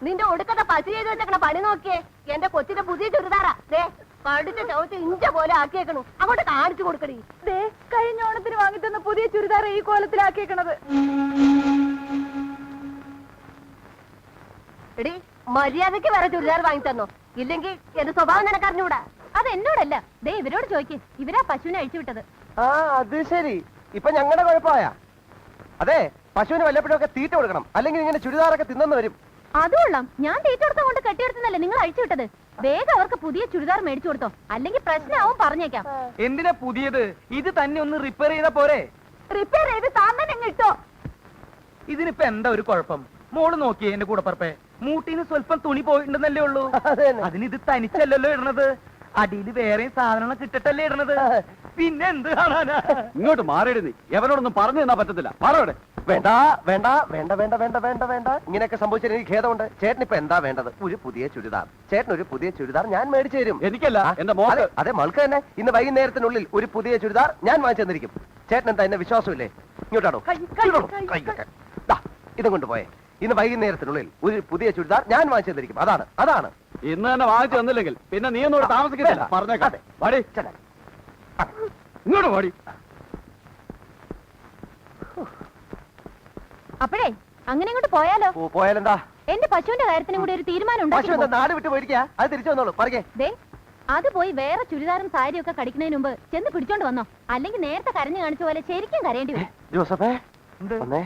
നിന്റെ ഒടുക്കത്തെ പശു ചെയ്ത് വെച്ചേക്കണ പണി നോക്കിയേ. എന്റെ കൊച്ചിന്റെ പുതിയ ചുരിദാറാ. കടുത്ത ചവിട്ട് ഇഞ്ച പോലെ ആക്കിയേക്കണു അങ്ങോട്ട് കാണിച്ചു കൊടുക്കണേ. ദേ കഴിഞ്ഞ ഓണത്തിന് വാങ്ങിത്തന്ന പുതിയ ചുരിദാർ ഈ കോലത്തിലാക്കിയേക്കണത്. എടി മര്യാദക്ക് വേറെ ചുരിദാർ വാങ്ങി തന്നോ, ഇല്ലെങ്കിൽ എന്റെ സ്വഭാവം നിനക്കറിഞ്ഞൂടാ. അത് എന്നോടല്ല, ദേ ഇവരോട് ചോദിക്ക്. ഇവരാ പശുവിനെ അഴിച്ചു വിട്ടത്. ആ അത് ശരി, ഇപ്പൊ ഞങ്ങളുടെ കുഴപ്പമായ. അതെ, പശുവിന് വല്ലപ്പോഴൊക്കെ തീറ്റ കൊടുക്കണം, അല്ലെങ്കിൽ ഇങ്ങനെ ചുരിദാറൊക്കെ തിന്നെന്ന് വരും. അതുകൊള്ളാം, ഞാൻ തീറ്റെടുത്ത കൊണ്ട് കെട്ടിയെടുത്തല്ലേ നിങ്ങൾ അഴിച്ചു വിട്ടത്. വേഗം അവർക്ക് പുതിയ ചുരിദാർ മേടിച്ചു കൊടുത്തോ, അല്ലെങ്കിൽ പ്രശ്നമാവും പറഞ്ഞേക്കാം. എന്തിനാ പുതിയത്? ഇത് തന്നെ ഒന്ന് റിപ്പയർ ചെയ്താ പോരെ? റിപ്പയർ ചെയ്ത് താൻ തന്നെ ഇട്ടോ. ഇതിനിപ്പോ എന്താ ഒരു കുഴപ്പം? മോള് നോക്കിയേ എന്റെ കൂടെ പറപ്പേ, മൂട്ടിന് സ്വല്പം തുണി പോയിട്ടുണ്ടെന്നല്ലേ ഉള്ളൂ. അതിന് ഇത് തനിച്ചല്ലല്ലോ ഇടണത്, അടിയിൽ വേറെയും സാധനങ്ങൾ കിട്ടട്ടല്ലേ ഇടണത്. പിന്നെ എന്ത് കാണാനാ? ഇങ്ങോട്ട് മാറിയിട് നീ. എവനോടൊന്നും പറഞ്ഞു തന്നാ പറ്റത്തില്ല. പറയടെ. വേണ്ട വേണ്ട വേണ്ട വേണ്ട വേണ്ട വേണ്ട വേണ്ട, ഇങ്ങനെയൊക്കെ സംഭവിച്ചാൽ എനിക്ക് ഖേദമുണ്ട്. ചേട്ടൻ ഇപ്പൊ എന്താ വേണ്ടത്? ഒരു പുതിയ ചുരിദാർ. ചേട്ടൻ ഒരു പുതിയ ചുരിദാർ ഞാൻ മേടിച്ചു തരും. എനിക്കല്ല, എന്റെ മോൾക്ക്. അതെ, മൾക്ക് തന്നെ ഇന്ന് വൈകുന്നേരത്തിനുള്ളിൽ ഒരു പുതിയ ചുരിദാർ ഞാൻ വാങ്ങിച്ചു തന്നിരിക്കും. ചേട്ടൻ എന്താ എന്നെ വിശ്വാസമില്ലേ? ഇങ്ങോട്ടാണോ? ഇതും കൊണ്ടുപോയേ. ഇന്ന് വൈകുന്നേരത്തിനുള്ളിൽ ഒരു പുതിയ ചുരിദാർ ഞാൻ വാങ്ങിച്ചു തന്നിരിക്കും. അതാണ് ഇന്ന് തന്നെ വാങ്ങിച്ചു തന്നില്ലെങ്കിൽ പിന്നെ നീ ഒന്നും താമസിക്കുന്നില്ല. പറഞ്ഞേക്കാതെ വാടി, ഇങ്ങോട്ട് വാടി. അപ്പോഴേ അങ്ങനെ ഇങ്ങോട്ട് പോയാലോ? പോയാലെന്താ? എന്റെ പശുവിന്റെ കാര്യത്തിനും കൂടി ഒരു തീരുമാനം പശു എന്താ ഉണ്ടാക്കി. നാട് വിട്ട് പോയിരിക്കാ? അത് തിരിച്ചു വന്നോളൂ. പറയേ. ദേ അത് പോയി വേറെ ചുരിദാറും സാരിയും ഒക്കെ കടിക്കുന്നതിന് മുമ്പ് ചെന്ന് പിടിച്ചോണ്ട് വന്നോ, അല്ലെങ്കിൽ നേരത്തെ കരഞ്ഞു കാണിച്ച പോലെ ശരിക്കും കരയേണ്ടി വരും. ജോസഫേ വന്നേ.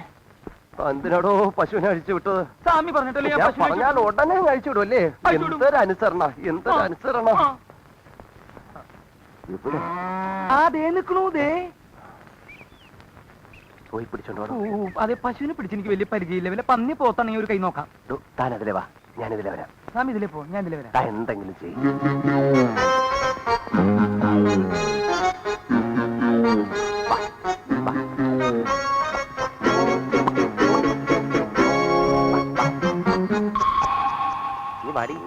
എന്തിനാടോ പശുവിനെ അഴിച്ചു വിട്ടത്? സ്വാമി പറഞ്ഞിട്ടല്ലേ ഞാൻ ഞാൻ പശുവിനെ പറഞ്ഞാൽ ഉടനെ അഴിച്ചു വിടും അല്ലേ? അഴിച്ചു വിടും. എന്തൊരു അനുസരണ. ഇവിടെ ആ ദേ നിക്കണു ദേ. പോയി പിടിച്ചോണ്ടോ. അതെ, പശുവിനെ പിടിച്ചെനിക്ക് വലിയ പരിചയമില്ല. വല്ല പന്നി പോത്താണെങ്കിൽ ഒരു കൈ നോക്കാം. താൻ അതിലെ വാ, ഞാനിതിലെ വരാം. സ്വാമി ഇതിലേ പോ, ഞാൻ ഇതിലേ വരാം. താൻ എന്തെങ്കിലും ചെയ്യും. നീ വാടി.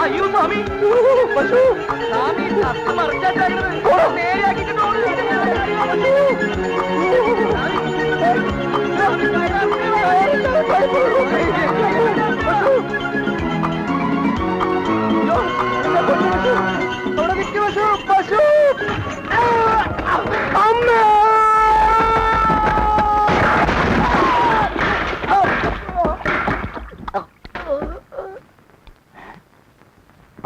അയ്യോ സ്വാമി, പശു സ്വാമി തത്ത് മറിച്ചാട്ടായിരുന്നത്. നേരെയാക്കിയിട്ട് പശു അമ്മ.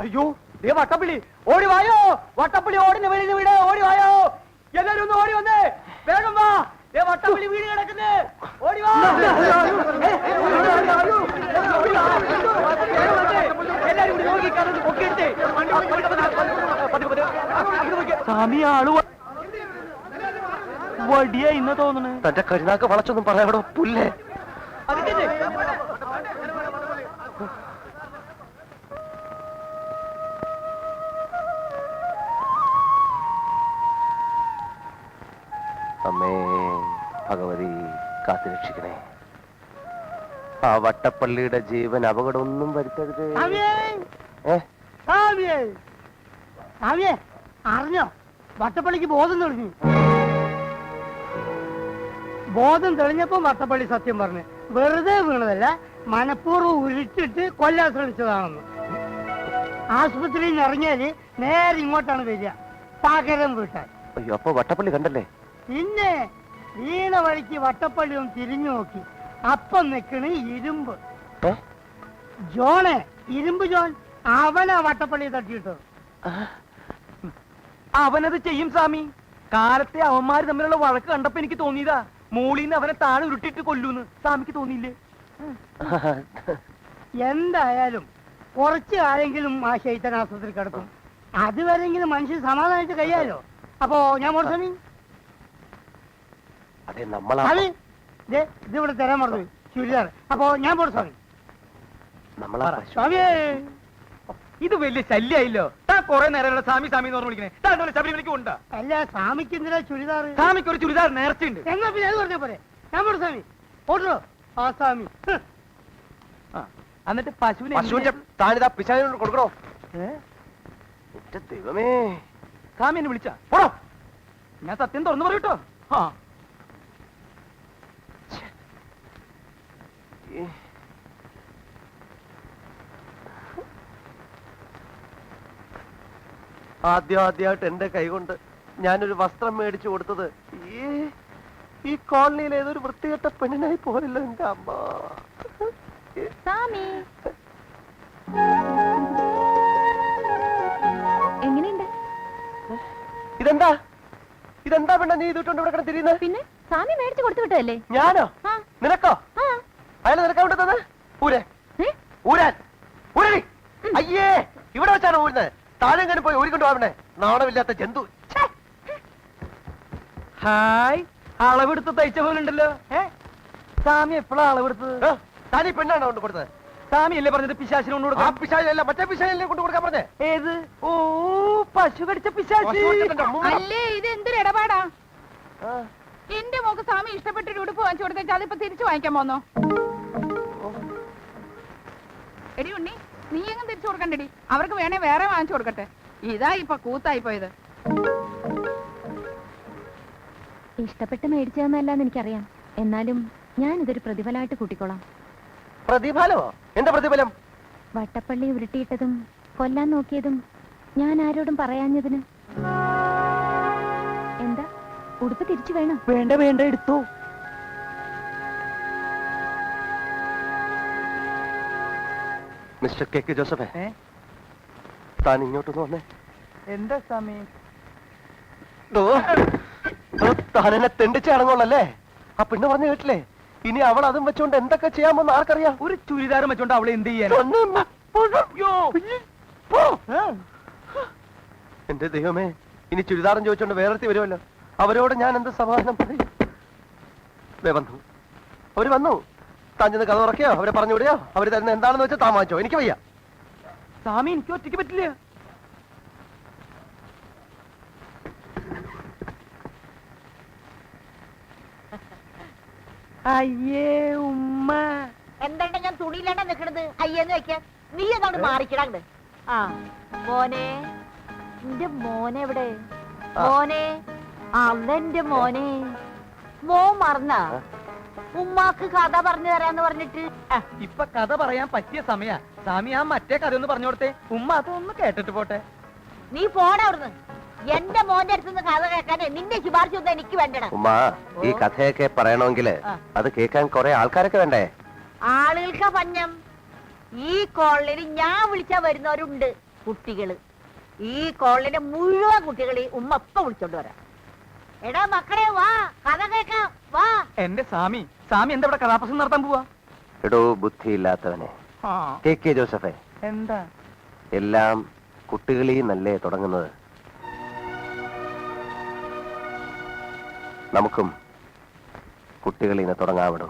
അയ്യോ ദേ വട്ടപ്പള്ളി, ഓടി വായോ. വട്ടപ്പള്ളി ഓടിന് വെളിയിൽ വീട്, ഓടി വായോ. എല്ലാരും ഒന്ന് ഓടി വന്നേ, വേഗം വാ. ദേ വട്ടപ്പള്ളി വീട് കിടക്കുന്നേ, ഓടി വാ. എല്ലാരും കൂടി നോക്കിക്കാതെ പൊക്കിയെടുത്തേ. സ്വാമി ആള് വടിയാ ഇന്ന് തോന്നുന്നു. തന്റെ കരുനാക്ക് വളച്ചൊന്നും പറയാടോ പുല്ലേ. അമ്മേ ഭഗവതി കാത്തുരക്ഷിക്കണേ. ആ വട്ടപ്പള്ളിയുടെ ജീവൻ അപകടമൊന്നും വരുത്തരുതേ. അറിഞ്ഞോ വട്ടപ്പള്ളിക്ക് ബോധം തെളിഞ്ഞു. ബോധം തെളിഞ്ഞപ്പോ വട്ടപ്പള്ളി സത്യം പറഞ്ഞു. വെറുതെ വീണതല്ല, മനഃപൂർവ്വം ഉരുട്ടിട്ട് കൊല്ലാൻ ശ്രമിച്ചതാണെന്ന്. ആശുപത്രിയിൽ നിന്ന് ഇറങ്ങിയാല് നേരെ ഇങ്ങോട്ടാണ് വരിക, പകരം വീട്ടാൻ. അയ്യോ, അപ്പൊ വട്ടപ്പള്ളി കണ്ടല്ലേ? പിന്നെ വീണ വഴിക്ക് വട്ടപ്പള്ളി ഒന്ന് തിരിഞ്ഞു നോക്കി. അപ്പം നിക്കണ് ഇരുമ്പ് ജോണേ, ഇരുമ്പ് ജോൺ. അവനാ വട്ടപ്പള്ളി തട്ടിയിട്ടത്. അവനത് ചെയ്യും സ്വാമി. കാലത്തെ അവന്മാര് തമ്മിലുള്ള വഴക്ക് കണ്ടപ്പോ എനിക്ക് തോന്നിയതാ, മൂളിന്ന് അവനെ താഴെ ഉരുട്ടിട്ട് കൊല്ലൂന്ന്. സ്വാമിക്ക് തോന്നിയില്ലേ? എന്തായാലും കുറച്ച് കാലെങ്കിലും ആ ശൈത്തൻ ആശുപത്രി കിടക്കും. അതുവരെങ്കിലും മനുഷ്യൻ സമാധാനിച്ച് കഴിയാലോ. അപ്പോ ഞാൻ പോട്ടെ സ്വാമി. അതെ, നമ്മളാ ഇതിവിടെ തരാൻ പറഞ്ഞു ചുരിദാർ. അപ്പോ ഞാൻ പോട്ടെ സ്വാമി. നമ്മളാ സ്വാമിയേ, ഇത് വലിയ ശല്യായില്ലോ. താ കൊറേ നേരമുള്ള സ്വാമി സ്വാമി എന്ന് പറഞ്ഞു വിളിക്കണേ. താ ശബരിമലയ്ക്ക് കൊണ്ടാ. അല്ല സ്വാമിക്ക് എന്തിനാ ചുരിദാർ? സ്വാമിക്ക് ഒരു ചുരിദാർ നേർച്ചയുണ്ട്. എന്നാ പിന്നെ അത് പറഞ്ഞ പോലെ ഞാൻ പോട്ടെ സ്വാമി. ഓട്ടോ ആ സ്വാമി. എന്നിട്ട് പശുവിനെ താനിതാ പിശാചിനോട് കൊടുക്കണോ? എന്റെ ദൈവമേ, സ്വാമി എന്നെ വിളിച്ചാ പോടോ. ഞാൻ സത്യം തുറന്നു പറയൂട്ടോ. ആദ്യമായിട്ട് എന്റെ കൈകൊണ്ട് ഞാനൊരു വസ്ത്രം മേടിച്ചു കൊടുത്തത് ഈ കോളനിയിൽ ഏതൊരു വൃത്തികെട്ട പെണ്ണിനായി പോയല്ലോ എന്റെ അമ്മ. സാമി എങ്ങനെയുണ്ട്? ഇതെന്താ ഇതെന്താ പെണ്ണ നീ ഇതിട്ടുണ്ട് ഇവിടെ കിടന്ന് തിരിയുന്നത്? പിന്നെ സാമി മേടിച്ചു കൊടുത്തു വിട്ടതല്ലേ? ഞാനോ? ആ. നിനക്കോ? ആ. അയാൾ നിനക്കാവിടെ തന്നെ ഊരെ ഏ? ഊരാൻ ഊരടി. അയ്യേ ഇവിടെ വെച്ചാണ് ഊരുന്നത്. താഴെങ്ങനെ പോയി ഊരിക്കൊണ്ട് പോവണേ നാണമില്ലാത്ത ജന്തു. ഛേ. ഹായ്, അളവെടുത്ത് തയ്ച്ച പോലെ ഉണ്ടല്ലോ. സാമി എപ്പോഴാ അളവെടുത്തത്? താനീ പെണ്ണാണോ കൊണ്ട് കൊടുത്തത്? സാമി അല്ലേ പറഞ്ഞത് പിശാചിനെ കൊണ്ട് ആ കൊടുക്കാം? പിശാചല്ല മറ്റേ പിശാചിനെ കൊണ്ട് കൊടുക്കാൻ പറഞ്ഞേ. ഏത്? ഓ, പശു കടിച്ച പിശാചി. പശു കൊടുത്തിട്ടുണ്ടോ? മുമ്പ്. അല്ലേ ഇത് എന്തൊരു ഇടപാടാ? ആ. എന്റെ മോക്ക് സ്വാമി ഇഷ്ടപ്പെട്ടൊരു ഉടുപ്പ് വാങ്ങിച്ചു കൊടുത്തേച്ചാൽ അതിപ്പോ തിരിച്ചു വാങ്ങിക്കാൻ പോന്നോ? എടി ഉണ്ണി, നീ എങ്ങും തിരിച്ചു കൊടുക്കണ്ടടി. അവർക്ക് വേണേ വേറെ വാങ്ങിച്ചു കൊടുക്കട്ടെ. ഇതാ ഇപ്പൊ കൂത്തായി പോയത്. ഇഷ്ടപ്പെട്ട് മേടിച്ചതെന്നല്ലാന്ന് എനിക്കറിയാം. എന്നാലും ഞാൻ ഇതൊരു പ്രതിഫലമായിട്ട് കൂട്ടിക്കോളാം. പ്രതിഫലമോ? എന്താ പ്രതിഫലം? വട്ടപ്പള്ളി ഉരുട്ടിയിട്ടതും കൊല്ലാൻ നോക്കിയതും ഞാൻ ആരോടും പറയാഞ്ഞതിന്. എന്താ, ഉടുപ്പ് തിരിച്ചു വേണം? വേണ്ട വേണ്ട, എടുത്തോ. മിസ്റ്റർ കെ കെ ജോസഫേ, താൻ ഇങ്ങോട്ടൊന്ന് വന്നേ. എന്താ സാമി? താൻ എന്നെ തെണ്ടിച്ച് അടങ്ങുള്ളല്ലേ? ആ പെണ്ണ് പറഞ്ഞു കേട്ടില്ലേ? ഇനി അവൾ അതും വെച്ചോണ്ട് എന്തൊക്കെ ചെയ്യാമെന്ന് ആർക്കറിയാം? ഒരു ചുരിദാരം വെച്ചോണ്ട് അവളെ എന്ത് ചെയ്യാൻ? എന്റെ ദൈവമേ, ഇനി ചുരിദാറും ചോദിച്ചോണ്ട് വേറെത്തി വരുമല്ലോ. അവരോട് ഞാൻ എന്ത് സമാധാനം പറയും? വന്നു, അവര് വന്നു. താൻ ചെന്ന് കഥ ഉറക്കിയോ അവരെ പറഞ്ഞു വിടുകയോ? അവര് തരുന്ന എന്താണെന്ന് വെച്ചാൽ താൻ വാങ്ങിച്ചോ, എനിക്ക് വയ്യ. സാമി, എനിക്ക് ഒറ്റയ്ക്ക് പറ്റില്ല. അയ്യേ ഉമ്മ. എന്താ ഞാൻ തുണിയിലാണ്ടാ നിക്കണത്? അയ്യെന്ന് വെക്കാൻ നീ ഏതാണ്ട് മാറിക്കിടാണ്ട്. ആ മോനെ, എന്റെ മോനെ എവിടെ? മോനെ, അതെന്റെ മോനെ. മോൻ മറന്ന ഉമ്മാക്ക് കഥ പറഞ്ഞു തരാന്ന് പറഞ്ഞിട്ട്. ഇപ്പൊ കഥ പറയാൻ പറ്റിയ സമയ. സാമി, ആ മറ്റേ കഥ ഒന്ന് പറഞ്ഞു കൊടുത്തേ. ഉമ്മ അതൊന്ന് കേട്ടിട്ട് പോട്ടെ. നീ പോടാ അവിടുന്ന്. എന്റെ മോന്റെ അടുത്തുനിന്ന് കഥ കേൾക്കാനേ നിന്റെ ശുപാർശ ഒന്നും എനിക്ക് വേണ്ടടാ. ഉമ്മ, ഈ കഥയൊക്കെ പറയണമെങ്കിൽ അത് കേൾക്കാൻ കുറെ ആൾക്കാരൊക്കെ വേണ്ടേ? ആളുകൾക്കാ പഞ്ഞം. ഈ കോളനിയിൽ ഞാൻ വിളിച്ചാ വരുന്നവരുണ്ട് കുട്ടികള്. ഈ കോളനിയിലെ മുഴുവൻ കുട്ടികളെ ഉമ്മ ഇപ്പൊ വിളിച്ചോണ്ട് വരാം. എടാ മക്കളെ വാ, കഥ കേൾക്കാം വാ. എന്റെ സാമി, സാമി എന്താ ഇവിടെ കഥാപ്രസംഗം നടത്താൻ പോവാ? എടോ ബുദ്ധിയില്ലാത്തവനെ, കെ കെ ജോസഫേ, എന്താ? എല്ലാം കുട്ടികളിൽ നല്ലേ തുടങ്ങുന്നത്. നമുക്കും കുട്ടികളിൽ നിന്ന് തുടങ്ങാവിടോ.